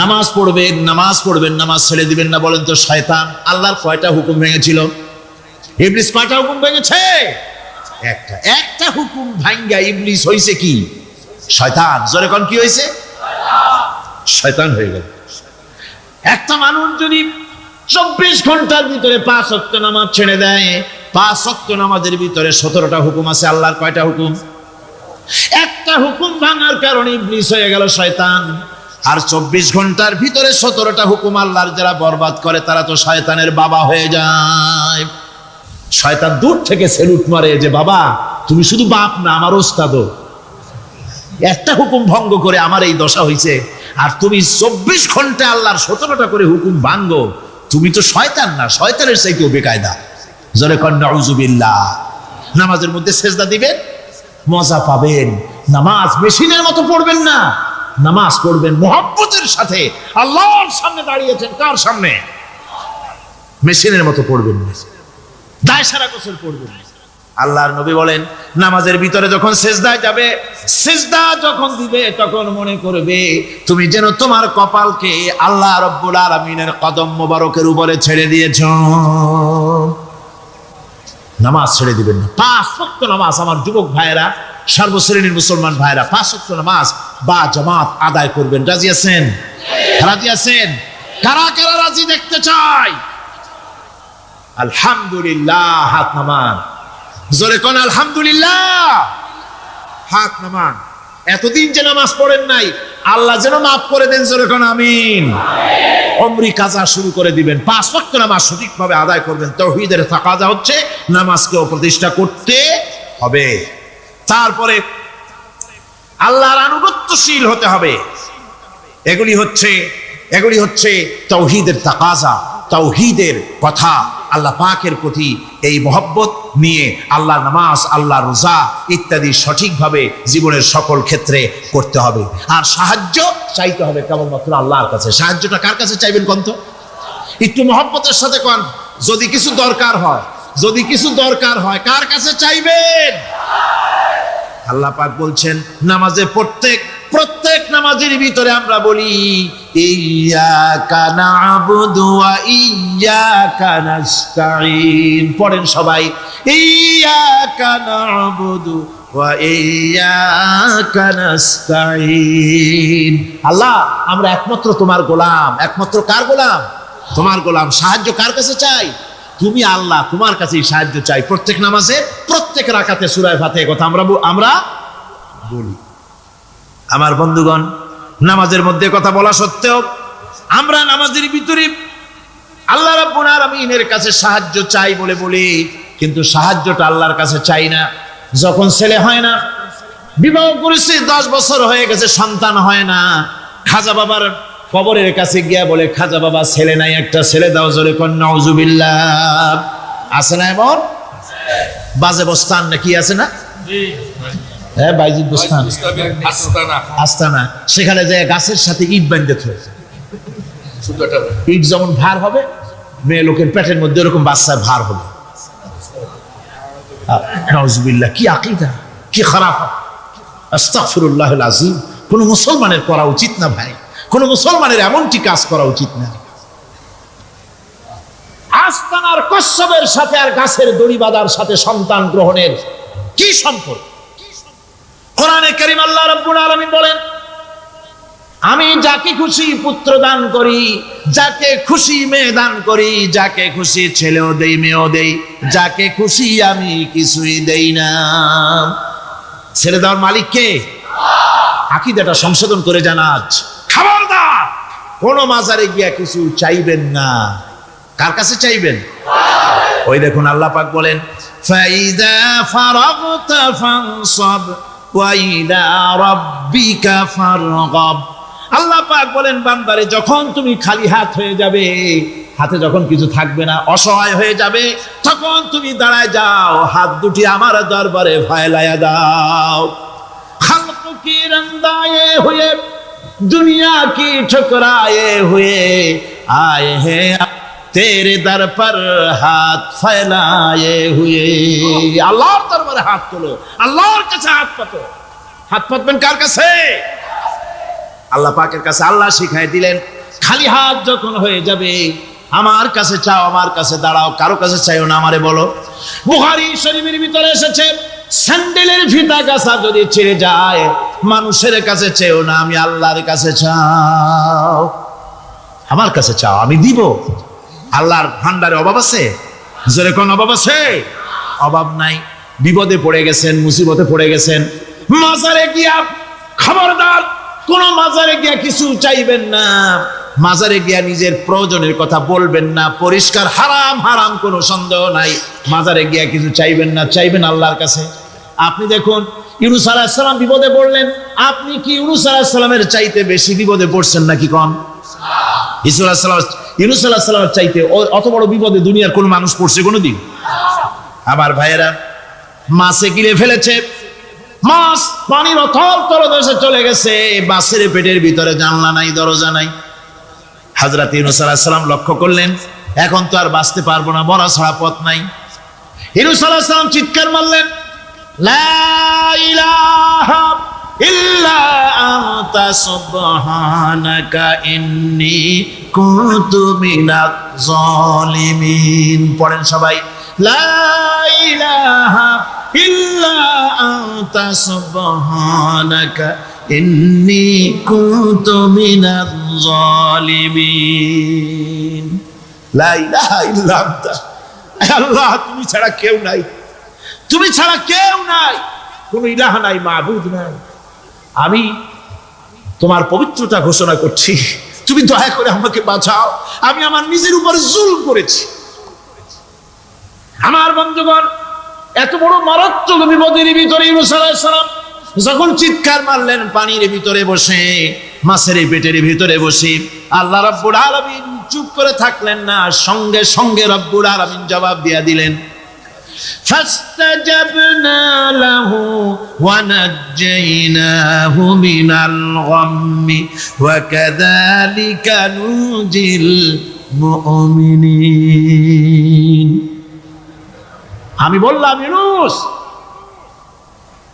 নামাজ পড়বেন, নামাজ পড়বেন, নামাজ ছেড়ে দিবেন না। বলেন তো, শয়তান আল্লাহর কয়টা হুকুম ভেঙেছিল? ইবলিস কয়টা হুকুম ভেঙেছে? একটা হুকুম ভাঙ্গা ইবলিস হইছে কি? শয়তান। জোরে কোন কি হইছে? শয়তান হয়ে গেল। একটা মানুষ যদি 24 ঘন্টার ভিতরে 5 ওয়াক্ত নামাজ ছেড়ে দেয়। 5 ওয়াক্ত নামাজের ভিতরে 17টা হুকুম আছে। আল্লাহর কয়টা হুকুম? একটা হুকুম ভাঙার কারণে ইবলিস হয়ে গেল শয়তান। আর 24 ঘন্টার ভিতরে 17টা হুকুম আল্লাহর যারা বরবাদ করে তারা তো শয়তানের বাবা হয়ে যায়। শয়তান দূর থেকে সেলুট মারে যে বাবা তুমি শুধু বাপ না, আমার ওস্তাদও। একটা হুকুম ভঙ্গ করে আমার এই দশা হয়েছে, আর তুমি 24 ঘন্টা আল্লাহর 17টা করে হুকুম ভাঙ্গো, তুমি তো শয়তান না, শয়তানের চাইতেও বেকায়দা। জোরে কর নাউযুবিল্লাহ। নামাজের মধ্যে সেজদা দিবেন, মজা পাবেন। নামাজ মেশিনের মতো পড়বেন না, নামাজ পড়বেন মুহাব্বতের সাথে। আল্লাহর সামনে দাঁড়িয়েছেন, কার সামনে? মেশিনের মতো পড়বেন না, দায় সারা গোসল পড়বেন। আল্লাহর নবী বলেন নামাজের ভিতরে যখন সিজদায় যাবে, সিজদা যখন দিবে তখন মনে করবে তুমি যেন তোমার কপালকে আল্লাহ রাব্বুল আলামিনের কদম মোবারকের উপরে ছেড়ে দিয়েছো। নামাজ ছেড়ে দিবেন না। 5 ওয়াক্ত নামাজ আমার যুবক ভাইয়েরা, সর্বশ্রেণীর মুসলমান ভাইয়েরা 5 ওয়াক্ত নামাজ বা জামাত আদায় করবেন। রাজি আছেন? রাজি আছেন? কারা কারা রাজি দেখতে চাই? আলহামদুলিল্লাহ, হাত নামান। জোরে কোন আলহামদুলিল্লাহ, হাত নামান। এতদিন যে নামাজ পড়েন নাই, আল্লাহ যেন মাফ করে দেন। জোরে কোন আমিন। উমরি কাজা শুরু করে দিবেন। 5 ওয়াক্ত নামাজ সঠিকভাবে আদায় করবেন। তাওহীদের তাকাজা হচ্ছে নামাজকে প্রতিষ্ঠা করতে হবে। তারপরে আল্লাহর আনুগত্যশীল হতে হবে। এগুলি হচ্ছে তাওহীদের তাকাজা, তাওহীদের কথা। আল্লাহ পাকের প্রতি এই মহব্বত নিয়ে আল্লাহ নামাজ, আল্লাহ রোজা ইত্যাদি সঠিকভাবে জীবনের সকল ক্ষেত্রে করতে হবে। আর সাহায্য চাইতে হবে কেবলমাত্র আল্লাহর কাছে। সাহায্যটা কার কাছে চাইবেন কোন তো? একটু মহব্বতের সাথে কোন। যদি কিছু দরকার হয় কার কাছে চাইবেন? আল্লাহ পাক বলছেন নামাজে প্রত্যেক নামাজের ভিতরে আমরা বলি ইয়্যাকা না'বুদু ওয়া ইয়্যাকা নাস্তাঈন। পড়েন সবাই, ইয়্যাকা না'বুদু ওয়া ইয়্যাকা নাস্তাঈন। আল্লাহ আমরা একমাত্র তোমার গোলাম। একমাত্র কার গোলাম? তোমার গোলাম। সাহায্য কার কাছে চাই? তুমি আল্লাহ, তোমার কাছেই সাহায্য চাই। প্রত্যেক নামাজে প্রত্যেক রাকাতে সূরা ফাতিহার কথা আমরা বলি। আমার বন্ধুগণ, নামাজের মধ্যে কথা বলা সত্ত্বেও আমরা নামাজের ভিতরে আল্লাহ রাব্বুল আলামিনের কাছে সাহায্য চাই বলি, কিন্তু সাহায্যটা আল্লাহর কাছে চাই না। যখন ছেলে হয় না, বিবাহ করেছে 10 বছর হয়ে গেছে, সন্তান হয় না, খাজা বাবার কবরের কাছে গিয়া বলে খাজা বাবা ছেলে নাই, একটা ছেলে দাও। জোরে কোন নাউযুবিল্লাহ। আছে না এমন? বাজে বস্তান নাকি আছে না? হ্যাঁ, বাইজিদ বস্তান, আস্তানা। সেখানে যে গাছের সাথে ইট বাঁধতে হয়েছে। ইট যেমন ভার হবে, মেয়ে লোকের পেটের মধ্যে এরকম বাচ্চার ভার হবে। নাউযুবিল্লাহ। কি আকীদা, কি খারাপ! আস্তাগফিরুল্লাহুল আযীম। কোন মুসলমানের করা উচিত না ভাই, কোন মুসলমানের এমনটি কাজ করা উচিত না। আস্তানার কচ্ছপের সাথে আর গাছের দড়ি বাঁধার সাথে সন্তান গ্রহণের কি সম্পর্ক? কোরআনে কারীম আল্লাহ রাব্বুল আলামিন বলেন আমি যাকে খুশি পুত্র দান করি, যাকে খুশি মেয়ে দান করি, যাকে খুশি ছেলেও দেই মেয়েও দেই, যাকে খুশি আমি কিছুই দেই না। ছেড়ে দেওয়ার মালিক কে? আকীদাটা সংশোধন করে জানাজ। খবরদার কোন মাজারে গিয়া কিছু চাইবেন না। কার কাছে চাইবেন? ওই দেখুন আল্লাহ পাক বলেন ফাইদা ফারাগতা ফানসাব ওয়া ইলা রাব্বিকা ফারগাব। আল্লাহ পাক বলেন বান্দারে যখন তুমি খালি হাত হয়ে যাবে, হাতে যখন কিছু থাকবে না, অসহায় হয়ে যাবে, তখন তুমি দাঁড়ায় যাও, হাত দুটি আমার দরবারে ফেলায়া দাও। খালক কি রন্দায়ে হুয়ে दुनिया की ठुकराए हुए आए हैं तेरे दर पर हाथ फैलाए हुए। আল্লাহর দরবারে হাত তোলো, আল্লাহর কাছে হাত পাতো। হাত পাতবেন কার কাছে? আল্লাহ পাকের কাছে। আল্লাহ শিখাই দিলেন খালি হাত যখন হয়ে যাবে আমার কাছে চাও, আমার কাছে দাঁড়াও, কারো কাছে চাইও না, আমারে বলো। বুখারী শরীফের ভিতরে এসেছে স্যান্ডেলের ফিতা কাছা যদি ছিঁড়ে যায় মানুষের কাছে চেও না, আমি আল্লাহর কাছে চাও। আমার কাছে চাও, আমি দিব। আল্লাহর ভান্ডারে অভাব আছে? জোরে কোন অভাব আছে? অভাব নাই। বিপদে পড়ে গেছেন, মুসিবতে পড়ে গেছেন, মাজারে গিয়া খবরদার কোন মাজারে গিয়া কিছু চাইবেন না, মাজারে গিয়া নিজের প্রয়োজনের কথা বলবেন না, পরিষ্কার হারাম হারাম কোনো সন্দেহ নাই। মাজারে গিয়া কিছু চাইবেন না, চাইবেন আল্লাহর কাছে। আপনি দেখুন ইউনূস আলাইহিস সালাম বিপদে পড়লেন, আপনি কি ইউনূস আলাইহিস সালামের চাইতে বেশি বিপদে পড়ছেন নাকি কোন? ইউনূস আলাইহিস সালামের চাইতে অত বড় বিপদে দুনিয়ার কোন মানুষ পড়ছে কোনোদিন? আমার ভাইয়েরা, মাছে গিলে ফেলেছে, মাছ পানির অথল তলদেশে চলে গেছে, মাছের পেটের ভিতরে জানলা নাই, দরজা নাই। হযরত ইউনূস আলাইহিস সালাম লক্ষ্য করলেন এখন তো আর বাঁচতে পারবো না, মরা ছাড়া পথ নাই। ইউনূস আলাইহিস সালাম চিৎকার মারলেন, লা ইলাহা ইল্লা আনতা সুবহানাকা ইন্নী কুনতু মিনাজ জালিমিন। পড়েন সবাই, লা ইলাহা ইল্লা আনতা সুবহানাকা ইন্নী কুনতু মিনাজ জালিমিন। লা ইলাহা ইল্লা আনতা, আল্লাহ তুমি ছাড়া কেউ নাই, তুমি ছাড়া কেউ নাই, কোনো ইলাহ নাই, মাবুদ নাই। আমি তোমার পবিত্রতা ঘোষণা করছি, তুমি দয়া করে আমাকে বাঁচাও, আমি আমার নিজের উপর জুলুম করেছি। আমার বন্ধুগণ, এত বড় মারাত্মক বিপদের ভিতরে ইউনূস আলাইহিস সালাম যখন চিৎকার মারলেন, পানির ভিতরে বসে, মাছের পেটের ভিতরে বসে, আল্লাহ রাব্বুল আলামিন চুপ করে থাকলেন না, সঙ্গে সঙ্গে রাব্বুল আলামিন জবাব দিয়ে দিলেন, فاستجبنا له ونجيناه من الغم وكذلك ننجي المؤمنين। আমি বললাম, ইউনূস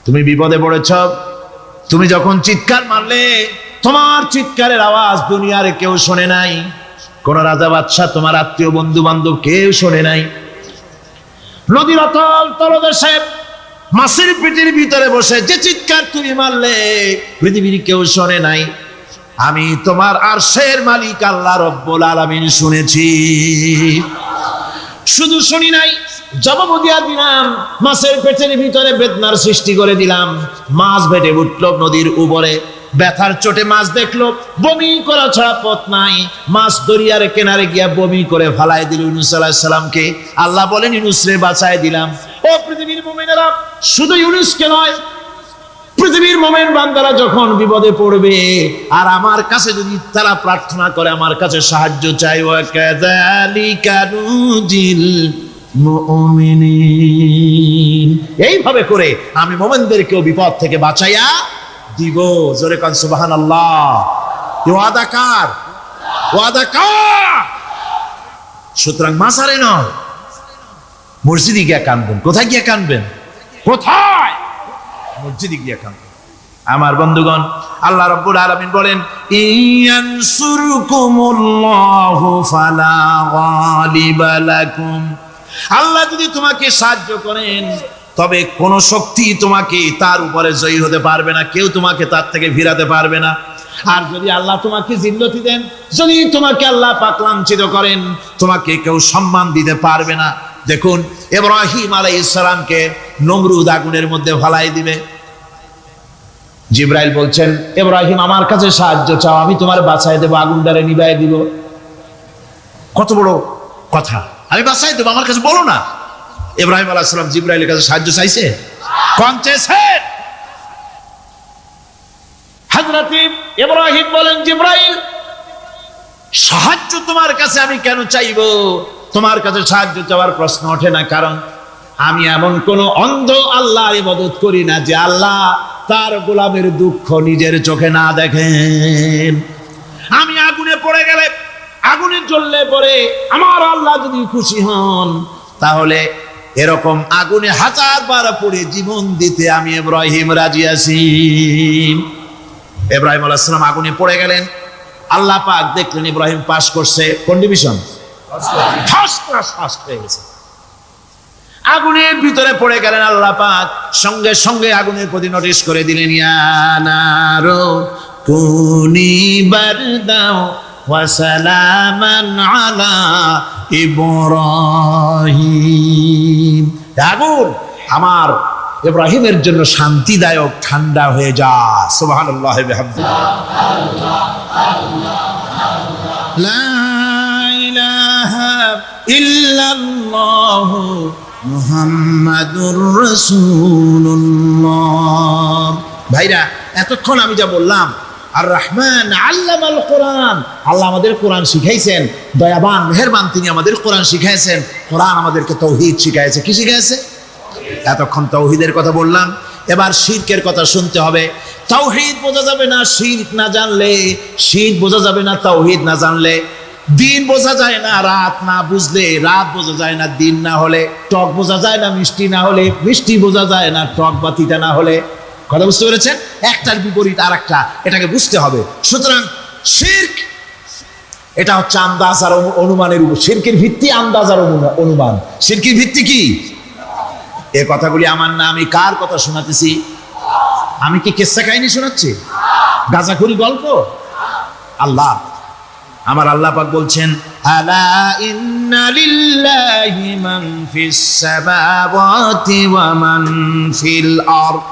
তুমি বিপদে পড়েছ, তুমি যখন চিৎকার মারলে তোমার চিৎকারের আওয়াজ দুনিয়ার কেউ শোনে নাই, কোন রাজা বাদশা, তোমার আত্মীয় বন্ধু বান্ধব কেউ শোনে নাই। নদীর অতল তলদেশে মাছের পেটের ভিতরে বসে যে চিৎকার তুমি মারলে পৃথিবীর কেউ শোনে নাই, আমি তোমার আরশের মালিক আল্লাহ রব্বুল আলামিন শুনেছি। শুধু শুনি নাই, জবাব দিয়া দিলাম, মাছের পেটের ভিতরে বেদনার সৃষ্টি করে দিলাম। মাছ বেটে উঠল নদীর উপরে, ব্যথার চোটে মাছ দেখলো, বমি করা ছাড়া পথ নাই, মাছ দরিয়ার কিনারে গিয়া বমি করে ফালায় দিল ইউনূস আলাইহিস সালামকে। আল্লাহ বলেন, ইউনূস রে বাঁচায় দিলাম। ও পৃথিবীর মুমিনেরা, শুধু ইউনূসকে নয়, পৃথিবীর মুমিন বান্দারা যখন বিপদে পড়বে আর আমার কাছে যদি তারা প্রার্থনা করে, আমার কাছে সাহায্য চাই, ওয়া কাযালিকা নুজিল মুমিনিন, এইভাবে করে আমি মুমিনদেরকেও বিপদ থেকে বাঁচাইয়া দিব। জোরে কান সুবহানাল্লাহ। ওয়াদা কার? ওয়াদা কার? সুতরাং মাজারে নয়, মসজিদে গিয়া কানবেন। কোথায় গিয়া কানবেন? কোথায়? মসজিদে গিয়া কানবেন। আমার বন্ধুগণ, আল্লাহ রাব্বুল আলামিন বলেন, ইয়ানসুরকুমুল্লাহু ফালা গালিবা লাকুম, আল্লাহ যদি তোমাকে সাহায্য করেন তবে কোন শক্তি তোমাকে তার উপরে জয়ী হতে পারবে না, কেউ তোমাকে তার থেকে ফিরাতে পারবে না। আর যদি আল্লাহ তোমাকে জিল্লতি দেন, যদি তোমাকে আল্লাহ পাক লাঞ্ছিত করেন, তোমাকে কেউ সম্মান দিতে পারবে না। দেখুন, ইব্রাহিম আলাইহিস সালামকে নমরুদ আগুনের মধ্যে ফালাই দিবে, জিবরাইল বলছেন, ইব্রাহিম আমার কাছে সাহায্য চাও, আমি তোমার বাঁচায় দেবো, আগুনটারে নিভাই দিব। কত বড় কথা, আমি বাঁচাই দেবো, আমার কাছে বলো না। ইব্রাহিম আলাইহিস সালাম জিবরাইলের কাছে সাহায্য চাইছে, কোন চেয়েছে? হযরত ইব্রাহিম বলেন, জিবরাইল সাহায্য তোমার কাছে আমি কেন চাইবো? তোমার কাছে সাহায্য চাওয়ার প্রশ্ন ওঠে না, কারণ আমি এমন কোন অন্ধ আল্লাহর ইবাদত করি না যে আল্লাহ তার গোলামের দুঃখ নিজের চোখে না দেখেন। আমি আগুনে পড়ে গেলে, আগুনে জ্বললে পরে আমার আল্লাহ যদি খুশি হন, তাহলে এরকম আগুনে 1000 বার পড়ে জীবন দিতে আমি ইব্রাহিম রাজি আছি। ইব্রাহিম আলাইহিস সালাম আগুনে পড়ে গেলেন, আল্লাহ পাক দেখলেন ইব্রাহিম পাস করছে, কোন ডিভিশন? ফার্স্ট ক্লাস, ফার্স্ট হয়ে গেছে। আগুনের ভিতরে পড়ে গেলেন, আল্লাহ পাক সঙ্গে সঙ্গে আগুনের প্রতি নোটিশ করে দিলেন, ইয়া নারু কুনি বারদাও ওয়া সালামান আলা ইব্রাহিম। আগুন আমার ইব্রাহিমের জন্য শান্তিদায়ক, ঠান্ডা হয়ে যা। সুবহানাল্লাহ ওয়া বিহামদিহি। লা ইলাহা ইল্লাল্লাহু মুহাম্মাদুর রাসূলুল্লাহ। ভাইরা, এতক্ষণ আমি যা বললাম, আর রহমান আল্লামাল কোরআন, আল্লাহ আমাদের কোরআন শিখাইছেন, দয়াবান মেহেরবান তিনি আমাদের কোরআন শিখাইছেন। কোরআন আমাদেরকে তৌহিদ শিখাইছে। কি শিখাইছে? এতক্ষণ তৌহিদের কথা বললাম, এবার শিরকের কথা শুনতে হবে। তাওহীদ বোঝা যাবে না শিরক না জানলে, শিরক বোঝা যাবে না তাওহীদ না জানলে। দিন বোঝা যায় না রাত না বুঝলে, রাত বোঝা যায় না দিন না হলে, টক বোঝা যায় না মিষ্টি না হলে, মিষ্টি বোঝা যায় না টক বা তিতা না হলে। কথা বুঝতে পেরেছেন? একটার বিপরীত আর একটা, এটাকে বুঝতে হবে। সুতরাং শিরক এটা হচ্ছে আন্দাজ আর অনুমানের উপর। শিরকের ভিত্তি আন্দাজ আর অনুমান। শিরকের ভিত্তি কি? এ কথাগুলি আমার না, আমি কার কথা শোনাতেছি? আমি কি কিসসা কাহিনী শোনাচ্ছি? গাঁজাখুরি গল্প? আল্লাহ, আমার আল্লাহ পাক বলছেন, আলা ইন্না লিল্লাহি মান ফিস সামাওয়াতি ওয়া মান ফিল আরদ।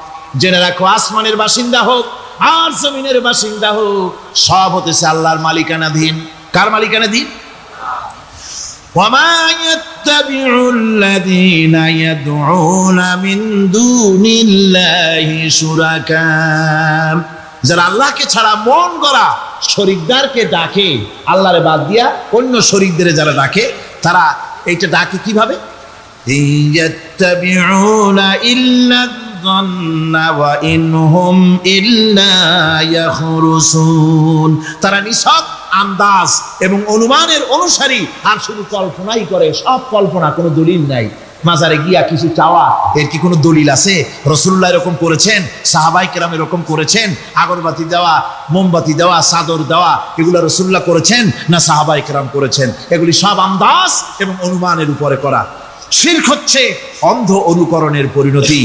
জেনে রাখো, আসমানের বাসিন্দা হোক আর জমিনের বাসিন্দা হোক, সব হতেছে আল্লাহর মালিকানাধীন। কার মালিকানাধীন? وما يتبع الذين يدعون من دون الله شركاء। যারা আল্লাহকে ছাড়া মন গড়া শরীকদারকে ডাকে, আল্লাহরে বাদ দিয়া অন্য শরীকদের যারা ডাকে, তারা এইটা ডাকে কিভাবে? ইয়াত্তাবিউনা ইল্লা যন্না ওয়া ইনহুম ইল্লা ইয়াখরুসুন। তারা নিছক আন্দাজ এবং অনুমানের অনুসারী, আর শুধু কল্পনাই করে। সব কল্পনা, কোনো দলিল নাই। মাজারে গিয়া কিছু চাওয়া, এর কি কোনো দলিল আছে? রাসূলুল্লাহ এরকম করেছেন, সাহাবায়ে কেরাম এরকম করেছেন? আগরবাতি দেওয়া, মোমবাতি দেওয়া, চাদর দেওয়া, এগুলো রাসূলুল্লাহ করেছেন না সাহাবায়ে কেরাম করেছেন? এগুলি সব আন্দাজ এবং অনুমানের উপরে করা। শিরক হচ্ছে অন্ধ অনুকরণের পরিণতি।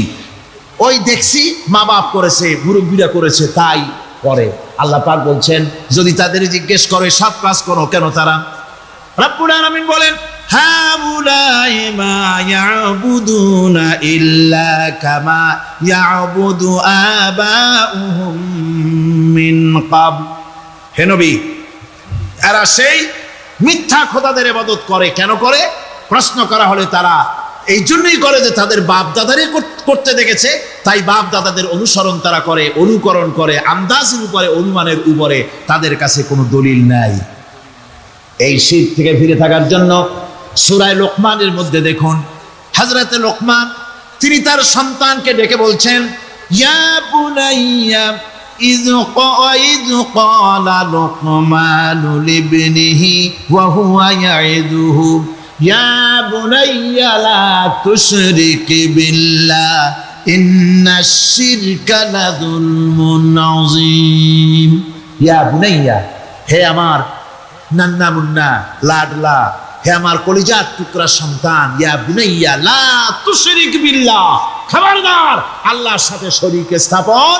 ওই দেখছি মা বাপ করেছে, মুরব্বীরা করেছে, তাই করে। আল্লাহ পাক বলছেন, যদি তাদের জিজ্ঞেস করে সব কাজ করো কেন তারা? রব্বুল আলামিন বলেন, হাউলাই মা ইয়াবুদুনা ইল্লা কামা ইয়াবুদু আবাউহুম মিন ক্বাবল। হে নবী, এরা সেই মিথ্যা খোদাদের ইবাদত করে। কেন করে? প্রশ্ন করা হলে তারা এই জন্যই করে যে তাদের বাপ দাদারই করতে দেখেছে, তাই বাপ দাদাদের অনুসরণ তারা করে, অনুকরণ করে, আন্দাজের উপরে, অনুমানের উপরে। তাদের কাছে কোনো দলিল নাই। এই শিরক থেকে ফিরে থাকার জন্য সূরা লোকমানের মধ্যে দেখুন, হযরতে লোকমান তিনি তার সন্তানকে ডেকে বলছেন, ইয়া বুনাইয়া ইয ক্বালা লোকমানু লিবনিহি ওয়া হুয়া ইয়াইদুহু ইয়া বুনাইয়া লা তুশরিক বিল্লাহ ইন্নাশ শিরকা লাযুলমুন আযীম। ইয়া বুনাইয়া, হে আমার নান্না মুন্না লাডলা, হে আমার কলিজার টুকরা সন্তান, ইয়া বুনাইয়া লা তুশরিক বিল্লাহ, খবরদার আল্লাহর সাথে শরীক স্থাপন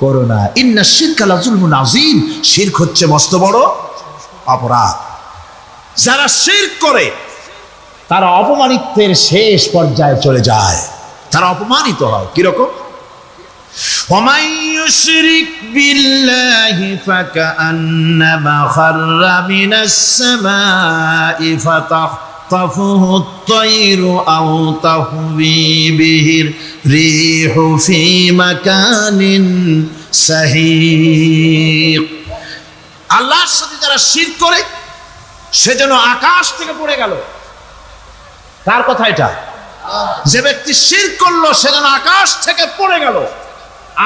করো না। ইন্নাশ শিরকা লাযুলমুন আযীম, শিরক হচ্ছে মস্ত বড় অপরাধ। যারা শিরক করে তারা অপমানিত্বের শেষ পর্যায়ে চলে যায়, তারা অপমানিত হয়। কিরকম? ومن يشرك بالله فكأنما خر من السماء فتخطفه الطير أو تهوي به الريح في مكان سحيق। আল্লাহর সাথে যারা শিরক করে সে যেন আকাশ থেকে পড়ে গেল। কার কথা এটা? যে ব্যক্তি শিরক করলো সে যেন আকাশ থেকে পড়ে গেল,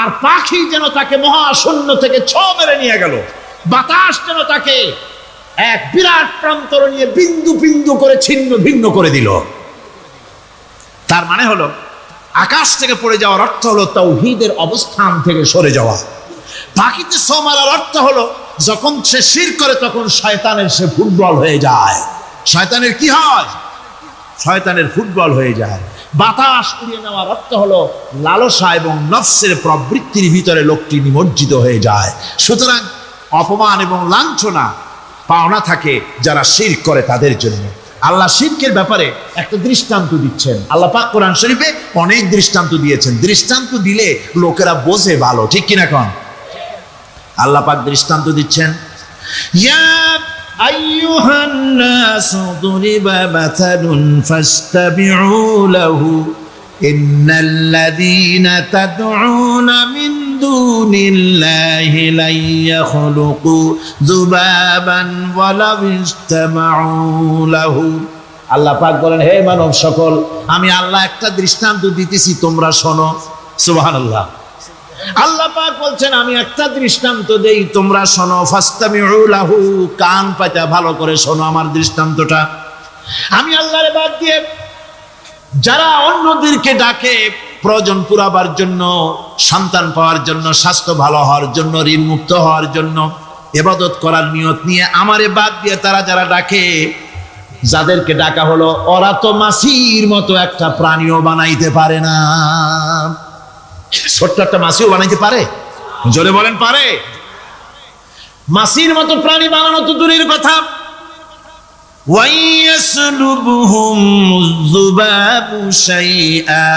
আর পাখি যেন তাকে মহাশূন্য থেকে ছোঁ মেরে নিয়ে গেল, বাতাস যেন তাকে এক বিরাট প্রান্তর নিয়ে বিন্দু বিন্দু করে ছিন্ন ভিন্ন করে দিল। তার মানে হলো আকাশ থেকে পড়ে যাওয়ার অর্থ হলো তাওহীদের অবস্থান থেকে সরে যাওয়া। পাখিতে ছোঁ মারার অর্থ হলো যখন সে শিরক করে তখন শয়তানের সে ফুটবল হয়ে যায়। শয়তানের কি হয়? শয়তানের ফুটবল হয়ে যায়। বাতাস উড়িয়ে নেওয়ার অর্থ হলো লালসা এবং নফসের প্রবৃত্তির ভিতরে লোকটি নিমজ্জিত হয়ে যায়। সুতরাং অপমান এবং লাঞ্ছনা পাওনা থাকে যারা শিরক করে তাদের জন্য। আল্লাহ শিরকের ব্যাপারে একটা দৃষ্টান্ত দিচ্ছেন। আল্লাহ পাক কোরআন শরীফে অনেক দৃষ্টান্ত দিয়েছেন। দৃষ্টান্ত দিলে লোকেরা বোঝে ভালো, ঠিক কিনা কোন? আল্লাহ পাক দৃষ্টান্ত দিচ্ছেন, ইয়া আইয়ুহান নাসু দুরিবা মাসালুন ফাসতাবিউ লাহু ইন্নাল্লাযীনা তাদউনা মিন দুনিল্লাহি লা ইয়াখলুকু যুবাবান ওয়ালাউ ইসতামাউ লাহু। আল্লাহ পাক বলেন, হে মানব সকল, আমি আল্লাহ একটা দৃষ্টান্ত দিতেছি, তোমরা শোনো। সুবহানাল্লাহ। আল্লাহ পাক বলছেন, আমি একটা দৃষ্টান্ত দেই, তোমরা শোনো। ফাসতামিউ লাহু, কান পাতা ভালো করে শোনো আমার দৃষ্টান্তটা। আমি আল্লাহর বাদ দিয়ে যারা অন্যদেরকে ডাকে প্রয়োজন পুরাবার জন্য, সন্তান পাওয়ার জন্য, স্বাস্থ্য ভালো হওয়ার জন্য, ঋণ মুক্ত হওয়ার জন্য, ইবাদত করার নিয়ত নিয়ে আমারে বাদ দিয়ে তারা যারা ডাকে, যাদেরকে ডাকা হলো, ওরা তো মাছির মতো একটা প্রাণীও বানাইতে পারে না। ছোট্ট একটা মাছিও বানাইতে পারে? জোরে বলেন, পারে? মাছির মতো প্রাণী বানানো তো দূরের কথা, وَيَسْلُبُهُمُ الذُّبَابُ شَيْئًا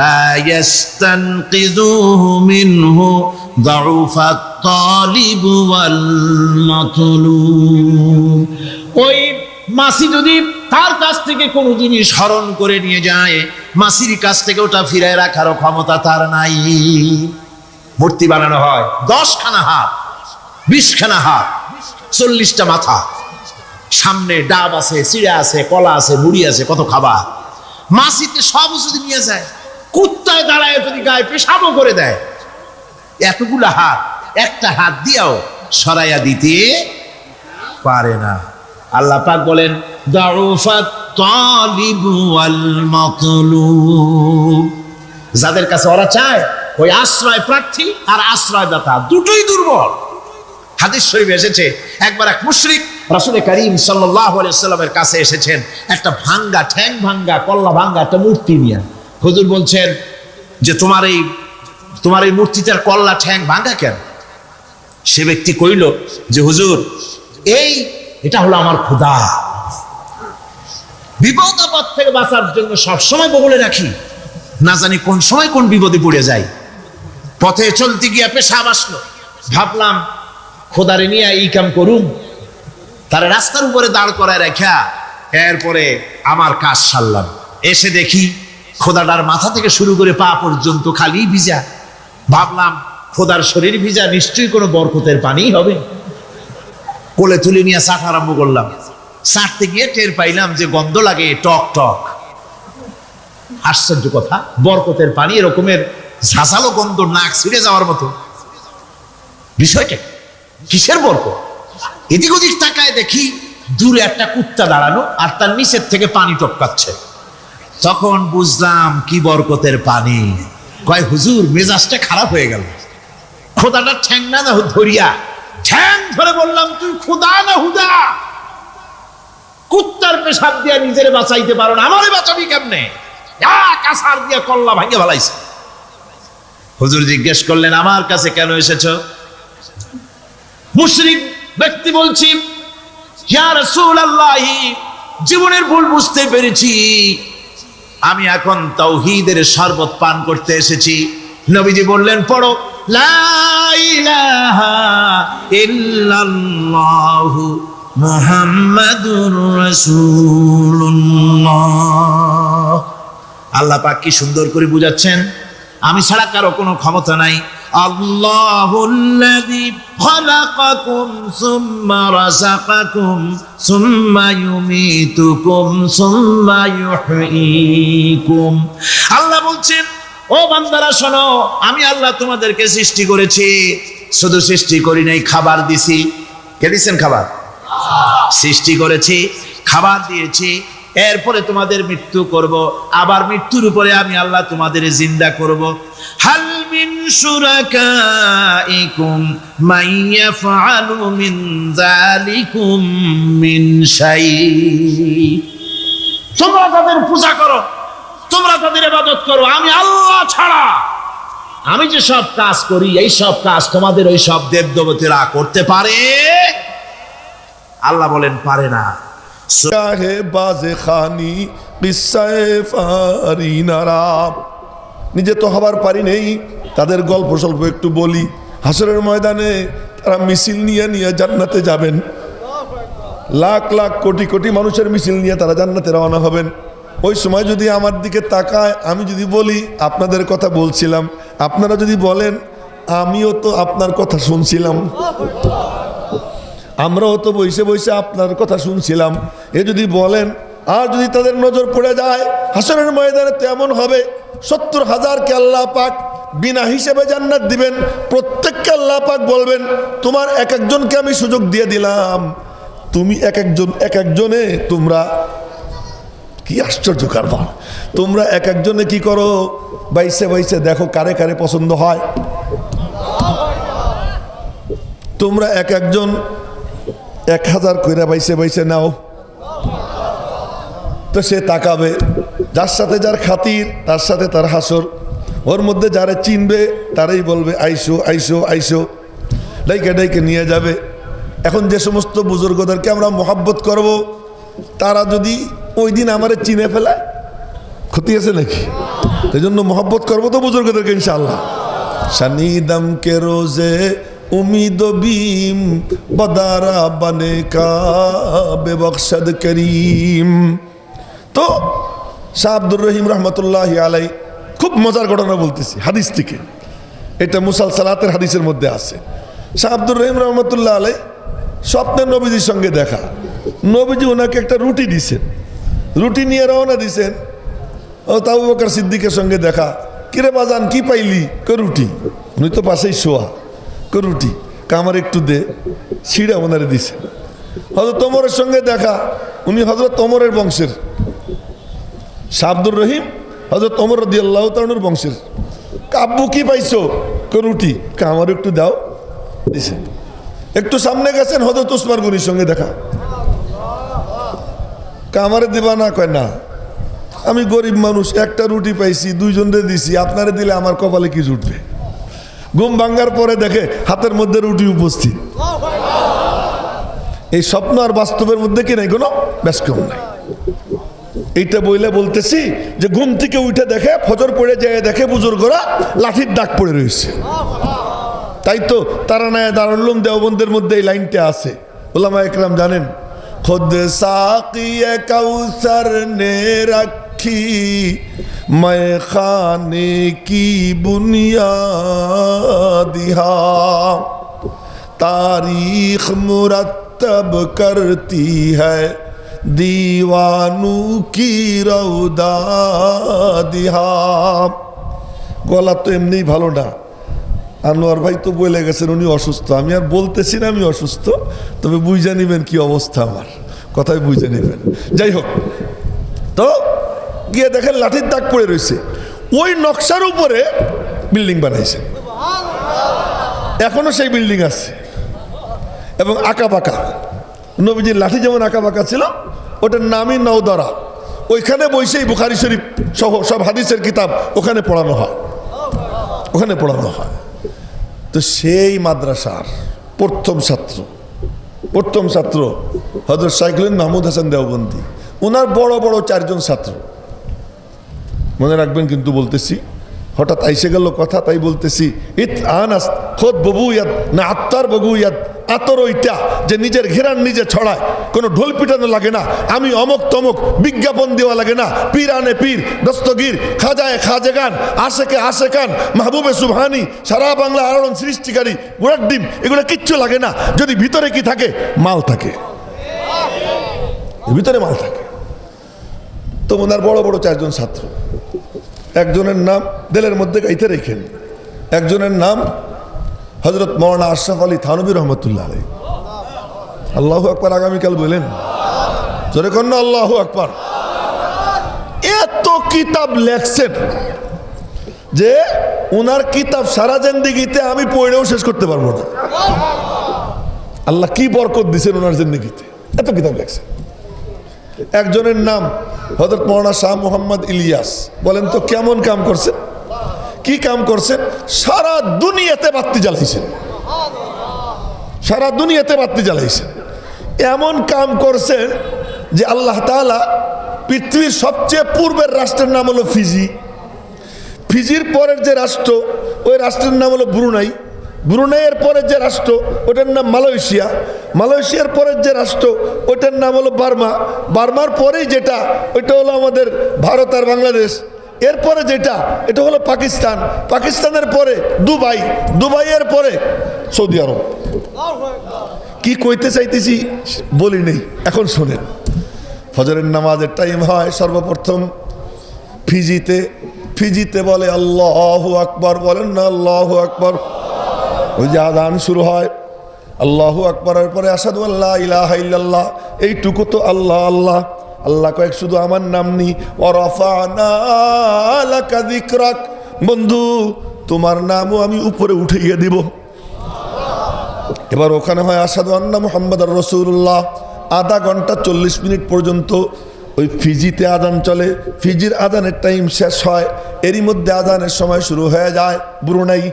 لَا يَسْتَنقِذُوهُ مِنْهُ ضَعُفَ الطَّالِبُ وَالْمَطْلُوبُ। ওই মাছি যদি তার কাছ থেকে কোনো জিনিস হরণ করে নিয়ে যায়, মাছির কাছ থেকে ওটা ফিরায় রাখারও ক্ষমতা তার নাই। মূর্তি বানানো হয়, 10খানা হাত, 20খানা হাত, 40টা মাথা, সামনে ডাব আছে, চিড়া আছে, কলা আছে, মুড়ি আছে, কত খাবার। মাছিতে সব যদি নিয়ে যায়, কুত্তায় দাঁড়ায় যদি গায়ে পেশাবও করে দেয়, এতগুলা হাত একটা হাত দিয়েও সরাইয়া দিতে পারে না। আল্লাহ পাক বলেন, দাউফাত তালিবু ওয়াল মাতলুব। যাদের কাছে ওরা চায়, ওই আশ্রয় প্রার্থী আর আশ্রয়দাতা দুটোই দুর্বল। হাদিস শরীফে এসেছে, একবার এক মুশরিক রাসূল করিম সাল্লাল্লাহু আলাইহি ওয়াসাল্লামের কাছে এসেছেন একটা ভাঙ্গা, ঠ্যাং ভাঙ্গা, কল্লা ভাঙ্গা একটা মূর্তি নিয়ে। হুজুর বলছেন যে তোমার এই মূর্তিটার কল্লা ঠ্যাং ভাঙ্গা কেন? সে ব্যক্তি কইল যে হুজুর, এটা হলো আমার খোদা। বিপদ আপদ থেকে বাঁচার জন্য সবসময় বগলে রাখি, না জানি কোন সময় কোন বিপদে পড়ে যাই। পথে চলতে গিয়া পেশাব আসলো, ভাবলাম খোদারে নিয়ে এই কাম করুম, তার রাস্তার উপরে দাঁড় করায় রেখা এরপরে আমার কাজ সারলাম। এসে দেখি খোদাটার মাথা থেকে শুরু করে পা পর্যন্ত খালি ভিজা। ভাবলাম খোদার শরীর ভিজা, নিশ্চয়ই কোনো বরকতের পানি হবে। কোলে তুলে নিয়ে চাট আরম্ভ করলাম। চাটতে গিয়ে টের পাইলাম যে গন্ধ লাগে টক টক। আশ্চর্য কথা, বরকতের পানি এরকমের ঝাঁঝালো গন্ধ, নাক ছিঁড়ে যাওয়ার মতো। বিষয়টা কিসের বরকত? এদিক ওদিক তাকায় দেখি দূরে একটা কুত্তা দাঁড়ানো আর তার নিচের থেকে পানি টপকাচ্ছে। তখন বুঝলাম কি বরকতের পানি। কয় হুজুর, মেজাজটা খারাপ হয়ে গেল। খোদাটা ঠ্যাং না ধরিয়া ঠ্যাং ধরে বললাম, তুই খোদা না হুদা? কুত্তার পেশাব দিয়া নিজের বাঁচাইতে পারো না, আমারে বাঁচাবি কেমনে? কাছার দিয়া কল্লা ভাঙে ভালাইছে। হুজুর জিজ্ঞেস করলেন, আমার কাছে কেন এসেছো? মুশরিক ব্যক্তি বলছি, ইয়া রাসূলুল্লাহ, জীবনের ভুল বুঝতে পেরেছি, আমি এখন তাওহীদের শরবত পান করতে এসেছি। নবীজি বললেন, পড়ো লা ইলাহা ইল্লাল্লাহু মুহাম্মাদুর রাসূলুল্লাহ। আল্লাহ পাক কি সুন্দর করে বুঝাচ্ছেন, আমি ছাড়া কারো কোনো ক্ষমতা নাই। আল্লাহুল্লাযী খালাকাকুম সুম্মা রাযাকাকুম সুম্মা ইউমীতুকুম সুম্মা ইউহয়ীকুম। আল্লাহ বলছেন, ও বান্দারা শোনো, আমি আল্লাহ তোমাদেরকে সৃষ্টি করেছি, শুধু সৃষ্টি করি নাই, খাবার দিছি। কে দিচ্ছেন খাবার? সৃষ্টি করেছি, খাবার দিয়েছি, এরপরে তোমাদের মৃত্যু করব, আবার মৃত্যুর উপরে আমি আল্লাহ তোমাদের জিন্দা করব। হাল মিন শুরাকাইকুম মান ইয়াফআলু মিন যালিকুম মিন শাই। তোমরা তাদের পূজা করো, তোমরা তাদের ইবাদত করো, আমি আল্লাহ ছাড়া আমি যে সব কাজ করি, এই সব কাজ তোমাদের ওই সব দেবদেবতীরা করতে পারে? আল্লাহ বলেন পারে না। হে বাজে খানি কিসায়ে ফারিনারা, নিজে তো হবার পারি নেই, তাদের গল্প স্বল্প একটু বলি। হাসরের ময়দানে তারা মিছিল নিয়ে নিয়ে জান্নাতে যাবেন, লাখ লাখ কোটি কোটি মানুষের মিছিল নিয়ে তারা জান্নাতে রওনা হবেন। ওই সময় যদি আমার দিকে তাকায়, আমি যদি বলি আপনাদের কথা বলছিলাম, আপনারা যদি বলেন আমিও তো আপনার কথা শুনছিলাম, আমরাও তো বসে বসে আপনার কথা শুনছিলাম, এ যদি বলেন, আর যদি তাদের নজর পড়ে যায় হাসরের ময়দানে তো এমন হবে 70,000কে আল্লাহ পাক বিনা হিসেবে জান্নাত দিবেন। প্রত্যেককে আল্লাহ পাক বলবেন তোমার এক একজনকে আমি সুযোগ দিয়ে দিলাম, তুমি এক একজনে তোমরা কি আশ্চর্য কারবার, তোমরা এক একজনে কি করো, বাইসে বাইসে দেখো কারে কারে পছন্দ হয়। তোমরা এক একজন 1000 কইরা বাইসে বাইসে নাও, তো সে তাকাবে, যার সাথে যার খাতির তার সাথে তার হাসর, ওর মধ্যে যারা চিনবে তারাই বলবে আইসো আইসো আইসো, ডাইকে ডাইকে নিয়ে যাবে। এখন যে সমস্ত বুজুর্গদেরকে আমরা মোহাব্বত করব, তারা যদি ওই দিন আমারে চিনে ফেলায়, ক্ষতি আছে নাকি? এই জন্য মোহাব্বত করবো তো বুজুর্গদেরকে ইনশাআল্লাহ। শানিদম কে রোজে উম্মীদ বিম বদারা বনে কা বেবখশদ করিম। তো শাহ আব্দুর রহিম রহমতুল্লাহ আলাই খুব মজার ঘটনা বলতেছি হাদিস থেকে, এটা মুসালসালাতের হাদিসের মধ্যে আছে। শাহ আব্দুর রহিম রহমতুল্লাহ আলাই স্বপ্নে নবীজির সঙ্গে দেখা, নবীজি ওনাকে একটা রুটি দিছেন, রুটি নিয়ে রওনা দিছেন। ও আবু বকর সিদ্দিকের সঙ্গে দেখা, কিরে বাজান কি পাইলি? কে রুটি। উনি তো পাশেই শোয়া, কে রুটি কামার একটু দে, ছিঁড়ে ওনারে দিছে। হযরত ওমরের সঙ্গে দেখা, উনি হযরত ওমরের বংশের, শাহ আব্দুর রহিম হযরত ওমর রাদিয়াল্লাহু তাআলার বংশের। আব্বু কি পাইছো? কে রুটি, কামার একটু দাও, দিছে। একটু সামনে গেছেন, হযরত উসমান গনির সঙ্গে দেখা, কামারে দিবা না? কয় না, আমি গরিব মানুষ, একটা রুটি পাইছি, দুইজনরে দিছি, আপনারে দিলে আমার কপালে কি জুটবে? ঘুম ভাঙ্গার পরে দেখে হাতের মধ্যে রুটি উপস্থিত। এই স্বপ্ন আর বাস্তবের মধ্যে কি নাই, কোনো ব্যস্কম নাই। এইটা বইলে বলতেছি যে ঘুম থেকে উঠে দেখে, ফজর পড়ে যায় দেখে বুজুর্গরা লাঠির দাগ পড়ে রয়েছে। তাই তো তারানায়ে দারুল উলুম দেওবন্দের মধ্যে এই লাইনটা আছে। উলামা একরাম জানেন, খুদ সাকিয়ে কাউসার নে রাখি मैं खाने की बुनियाद यहाँ, तारीख मुरत्तब करती है दीवानों की रौदाद यहाँ। গলা তো এমনি ভালো না, আনোয়ার ভাই তো বলে গেছেন উনি অসুস্থ, আমি আর বলতেছি না আমি অসুস্থ, তবে বুঝে নিবেন কি অবস্থা আমার, কথাই বুঝে নিবেন। যাই হোক, তো গিয়ে দেখেন লাঠির দাগ পড়ে রয়েছে, ওই নকশার উপরে বিল্ডিং বানাইছে, এখনো সেই বিল্ডিং আছে এবং আঁকা বাঁকা। নবীজির লাঠি যেমন আঁকা বাঁকা ছিল, ওটার নামই নওদারা। ওইখানে বসেই বুখারী শরীফ সহ সব হাদিসের কিতাব ওখানে পড়ানো হয়, ওখানে পড়ানো হয়। তো সেই মাদ্রাসার প্রথম ছাত্র হযরত শাইখুল মাহমুদ হাসান দেওবন্দি, ওনার বড় বড় 4 জন ছাত্র, মনে রাখবেন কিন্তু বলতেছি, হঠাৎ আইসে গেল কথা তাই বলতেছি। ইত আনাস খোদ ববুয়াত না আত্মার বগুয়াত, আতর ওইটা যে নিজের ঘেরান নিজে ছড়ায়, কোনো ঢোল পিটানো লাগে না, আমি অমক তমক বিজ্ঞাপন দেওয়া লাগে না, পীরানে পীর দস্তগীর খাজায় খাজেগান আশেকে আশেকান মাহবুবে সুবহানি সারা বাংলা আলোড়ন সৃষ্টিকারী মুরাদ্দিম, এগুলো কিচ্ছু লাগে না যদি ভিতরে কি থাকে, মাল থাকে, ভিতরে মাল থাকে। তো ওনার বড় বড় 4 জন ছাত্র, একজনের নাম দিলের মধ্যে গাইতে রেখেন, একজনের নাম হযরত মাওলানা আশরাফ আলী থানভী রহমতুল্লাহ আলাইহি। আল্লাহু আকবার, আগামীকাল বলেন জোরে কন্যা আল্লাহু আকবার। এত কিতাব লেখছেন যে ওনার কিতাব সারা জিন্দেগিতে আমি পড়েও শেষ করতে পারবো না। আল্লাহ কি বরকত দিয়েছেন ওনার জিন্দেগিতে, এত কিতাব লেখছেন। একজনের নাম হযরত মাওলানা শাহ মোহাম্মদ ইলিয়াস। বলেন তো কেমন কাম করছেন, কি কাম করছেন? সারা দুনিয়াতে বাতি জ্বালাইছেন, সারা দুনিয়াতে বাতি জ্বালাইছেন। এমন কাম করছেন যে আল্লাহ তাআলা পৃথিবীর সবচেয়ে পূর্বের রাষ্ট্রের নাম হলো ফিজি, ফিজির পরের যে রাষ্ট্র ওই রাষ্ট্রের নাম হলো ব্রুনাই, ব্রুনাইয়ের পরের যে রাষ্ট্র ওটার নাম মালয়েশিয়া, মালয়েশিয়ার পরের যে রাষ্ট্র ওটার নাম হলো বার্মা, বার্মার পরেই যেটা ওইটা হলো আমাদের ভারত আর বাংলাদেশ, এরপরে যেটা এটা হলো পাকিস্তান, পাকিস্তানের পরে দুবাই, দুবাইয়ের পরে সৌদি আরব। কি কইতে চাইতেছি বলি নেই, এখন শোনেন। ফজরের নামাজের টাইম হয় সর্বপ্রথম ফিজিতে, ফিজিতে বলে আল্লাহু আকবার, বলেন না আল্লাহু আকবার। ওই যে আযান শুরু হয় আল্লাহু আকবারের পরে আশহাদু আল্লা ইলাহা ইল্লাল্লাহ, এইটুকু তো আল্লাহ আল্লাহ, আল্লাহ কয়েক শুধু আমার নাম নি, ওয়া রাফা'না লাকা যিকরাক, বন্ধু তোমার নামও আমি উপরে উঠাইয়া দিব। এবার ওখানে হয় আশহাদু আন্না মুহাম্মাদুর রাসূলুল্লাহ, আধা ঘন্টা 40 মিনিট পর্যন্ত ওই ফিজিতে আজান চলে। ফিজির আজানের টাইম শেষ হয়, এরই মধ্যে আজানের সময় শুরু হয়ে যায় ব্রুনাই,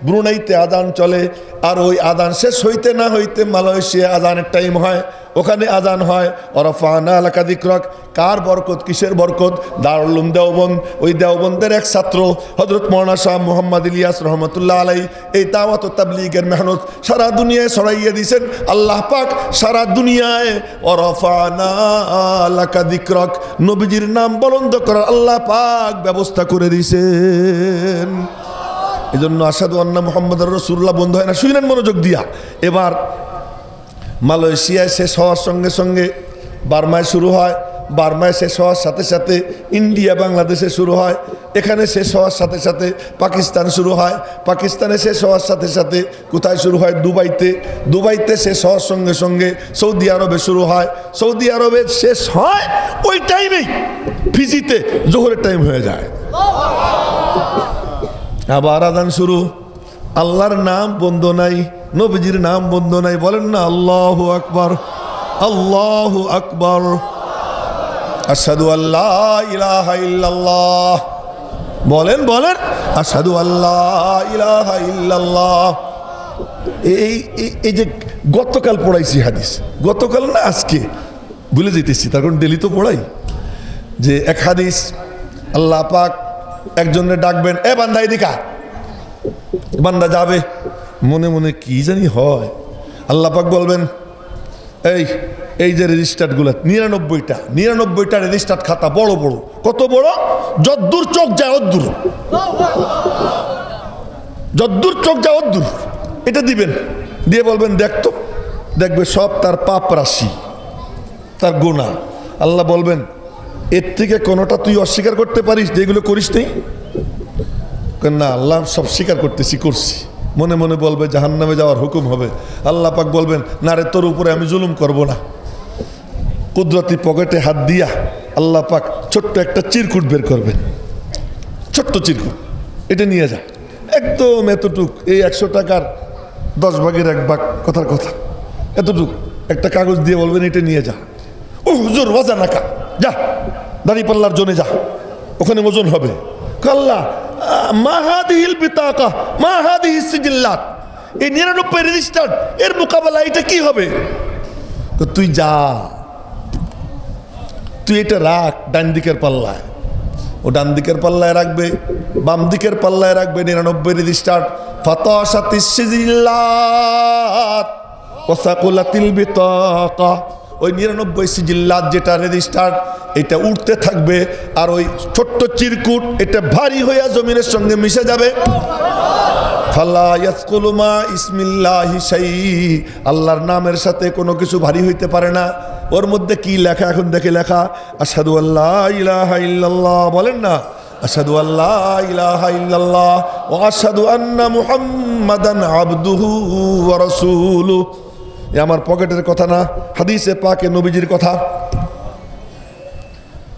ব্রুনাইতে আজান চলে। আর ওই আজান শেষ হইতে না হইতে মালয়েশিয়া আজানের টাইম হয়, ওখানে আজান হয় ওয়ারাফা'না লাকা যিকরাক। কার বরকত, কিসের বরকত? দারুল উলুম দেওবন্দ, ওই দেওবন্দের এক ছাত্র হযরত মাওলানা শাহ মুহাম্মদ ইলিয়াস রহমতুল্লাহ আলাইহি এই দাওয়াত ও তাবলীগের মেহনত সারা দুনিয়ায় ছড়াইয়ে দিয়েছেন আল্লাহ পাক, সারা দুনিয়ায় ওয়ারাফা'না লাকা যিকরাক, নবীজির নাম বুলন্দ করার আল্লাহ পাক ব্যবস্থা করে দিয়েছেন। এই জন্য আশহাদু আন্না মুহাম্মাদুর রাসূলুল্লাহ বন্ধ হয় না, শুনেন মনোযোগ দিয়া। এবার মালয়েশিয়ায় শেষ হওয়ার সঙ্গে সঙ্গে বার্মায় শুরু হয়, বার্মায় শেষ হওয়ার সাথে সাথে ইন্ডিয়া বাংলাদেশে শুরু হয়, এখানে শেষ হওয়ার সাথে সাথে পাকিস্তান শুরু হয়, পাকিস্তানে শেষ হওয়ার সাথে সাথে কোথায় শুরু হয়? দুবাইতে, দুবাইতে শেষ হওয়ার সঙ্গে সঙ্গে সৌদি আরবে শুরু হয়, সৌদি আরবে শেষ হয় ওই টাইমেই ফিজিতে জোহরের টাইম হয়ে যায়। আবার আযান শুরু, আল্লাহর নাম বন্ধ নাই, নবীজির নাম বন্ধ নাই, বলেন না আল্লাহু আকবার, আল্লাহু আকবার, আশহাদু আল্লা ইলাহা ইল্লাল্লাহ, বলেন বলেন আশহাদু আল্লা ইলাহা ইল্লাল্লাহ। এই যে গতকাল পড়াইছি হাদিস, গতকাল না আজকে ভুলে যেতেছি, তার কারণ ডেলি তো পড়াই, যে এক হাদিস আল্লাহ পাক একজনে ডাকবেন, এ বান্দা এদিকে, বান্দা যাবে, মনে মনে কি জানি হয়, আল্লাহ পাক বলবেন এই এই যে রেজিস্টার্ডগুলো 99টা রেজিস্টার্ড খাতা, বড় বড়, কত বড়? যদ্দূর চোখ যায় অদ্দূর, যদ্দূর চোখ যায় অদ্দূর, এটা দিবেন, দিয়ে বলবেন দেখতো, দেখবে সব তার পাপ রাশি, তার গুনাহ। আল্লাহ বলবেন এর থেকে কোনোটা তুই অস্বীকার করতে পারিস যেগুলো করিস নেই? না আল্লাহ সব স্বীকার করতেছি, করছি। মনে মনে বলবে জাহান্নামে যাওয়ার হুকুম হবে। আল্লাহ পাক বলবেন না রে, তোর উপরে আমি জুলুম করব না। কুদরতি পকেটে হাত দিয়া আল্লাহ পাক ছোট্ট একটা চিরকুট বের করবেন, ছোট্ট চিরকুট, এটা নিয়ে যা, একদম এতটুক, এই 100 টাকার 10 ভাগের 1 ভাগ, কথার কথা এতটুক একটা কাগজ দিয়ে বলবেন এটা নিয়ে যা। ও হুজুর ওয়াজান আঁকা, যা দাড়ি পাল্লার জন্য যা, ওখানে ওজন হবে। আল্লাহ মা হাদিহিল বিতাকা মা হাদিহিস সিজিল্লাত, এই 99 রেজিস্টার্ড, এর মোকাবেলা এটা কি হবে? তো তুই যা, তুই এটা রাখ ডান দিকের পাল্লায়, ও ডান দিকের পাল্লায় রাখবে, বাম দিকের পাল্লায় রাখবে 99 রেজিস্টার্ড। ফাতাশাতিস সিজিল্লাত ওয়া সাকুলাতিল বিতাকা, ওই 99 সিজিল্লাত যেটা রেজিস্টার্ড এটা উঠতে থাকবে, আর ওই ছোট্ট চিরকুট এটা ভারী হইয়া জমিনের সঙ্গে মিশে যাবে। ফালা ইয়াসকুলু মা ইসমিল্লাহি শাই, আল্লাহর নামের সাথে কোনো কিছু ভারী হইতে পারে না। ওর মধ্যে কি লেখা এখন দেখে, লেখা আশহাদু আল্লা ইলাহা ইল্লাল্লাহ, বলেন না আশহাদু আল্লা ইলাহা ইল্লাল্লাহ ওয়া আশহাদু আন্না মুহাম্মাদান আবদুহু ওয়া রাসূলুহু। এ আমার পকেটের কথা না, হাদিসে পাকে নবীজির কথা।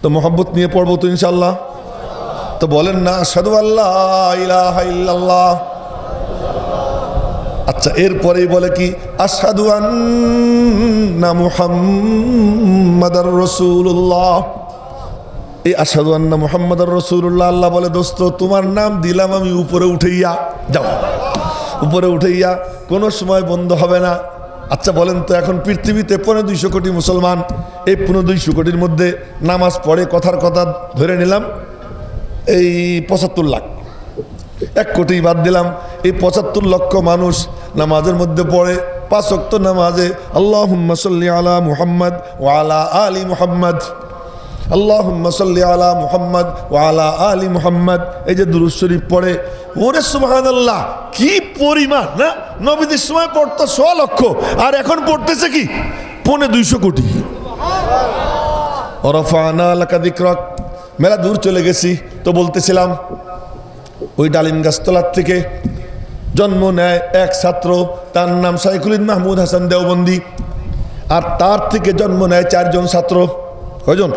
তো মোহাব্বত নিয়ে পড়বো তো ইনশাল্লাহ। তো বলেন না আশহাদু আল্লা ইলাহা ইল্লাল্লাহ। আচ্ছা, এরপরেই বলে কি আশহাদু আন্না মুহাম্মাদার রাসূলুল্লাহ। এই আশহাদু আন্না মুহাম্মাদার রাসূলুল্লাহ, আল্লাহ বলে দোস্ত তোমার নাম দিলাম আমি উপরে উঠাইয়া, যাও উপরে উঠাইয়া, কোনো সময় বন্ধ হবে না। আচ্ছা বলেন তো, এখন পৃথিবীতে 250 কোটি মুসলমান, এই 250 কোটির মধ্যে নামাজ পড়ে কথার কথা ধরে নিলাম এই 75 লাখ, 1 কোটি বাদ দিলাম, এই 75 লক্ষ মানুষ নামাজের মধ্যে পড়ে 5 ওয়াক্ত নামাজে আল্লাহুম্মা সাল্লি আলা মুহাম্মদ ওয়া আলা আলি মুহাম্মদ, আল্লাহুম্মা সাল্লি আলা মুহাম্মদ ওয়া আলা আলি মুহাম্মদ, এই যে দুরূদ শরীফ পড়ে, ওরে সুবহানাল্লাহ, কি পরিমাণ না! নবীদের সময় পড়তো 100 লক্ষ, আর এখন পড়তেছে কি 250 কোটি। ওয়ারাফা'না লাকা যিকরাক, মেলা দূর চলে গেছি তো বলতেছিলাম, ওই ডালিম গাছতলার থেকে জন্ম নেয় এক ছাত্র, তার নাম শাইখুল মাহমুদ হাসান দেওবন্দি, আর তার থেকে জন্ম নেয় 4 জন ছাত্র। কয়জন?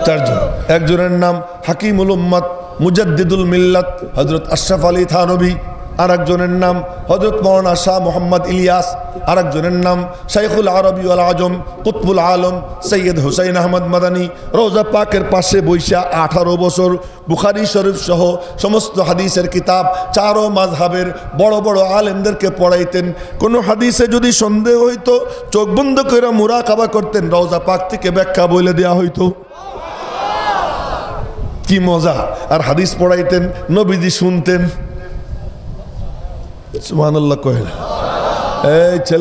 4 জন। একজনের নাম হাকিমুল উম্মাত মুজাদ্দিদুল মিল্লাত হযরত আশরাফ আলী থানভী, আর একজনের নাম হযরত মাওলানা শাহ মোহাম্মদ ইলিয়াস, আর একজনের নাম শাইখুল আরবি ওয়াল আজম কুতবুল আলম সৈয়দ হুসাইন আহমদ মাদানী। রোজা পাকের পাশে বৈশা 18 বছর বুখারী শরীফ সহ সমস্ত হাদিসের কিতাব 4 মাযহাবের বড় বড় আলেমদেরকে পড়াইতেন। কোনো হাদিসে যদি সন্দেহ হইতো চোখ বন্ধ করে মুরাকাবা করতেন, রোজা পাক থেকে ব্যাখ্যা বলে দেওয়া হইতো। কি মজা! আর হাদিস পড়াইতেন, নবীজি শুনতেন। সুবহানাল্লাহ কহেন। এই ছেলে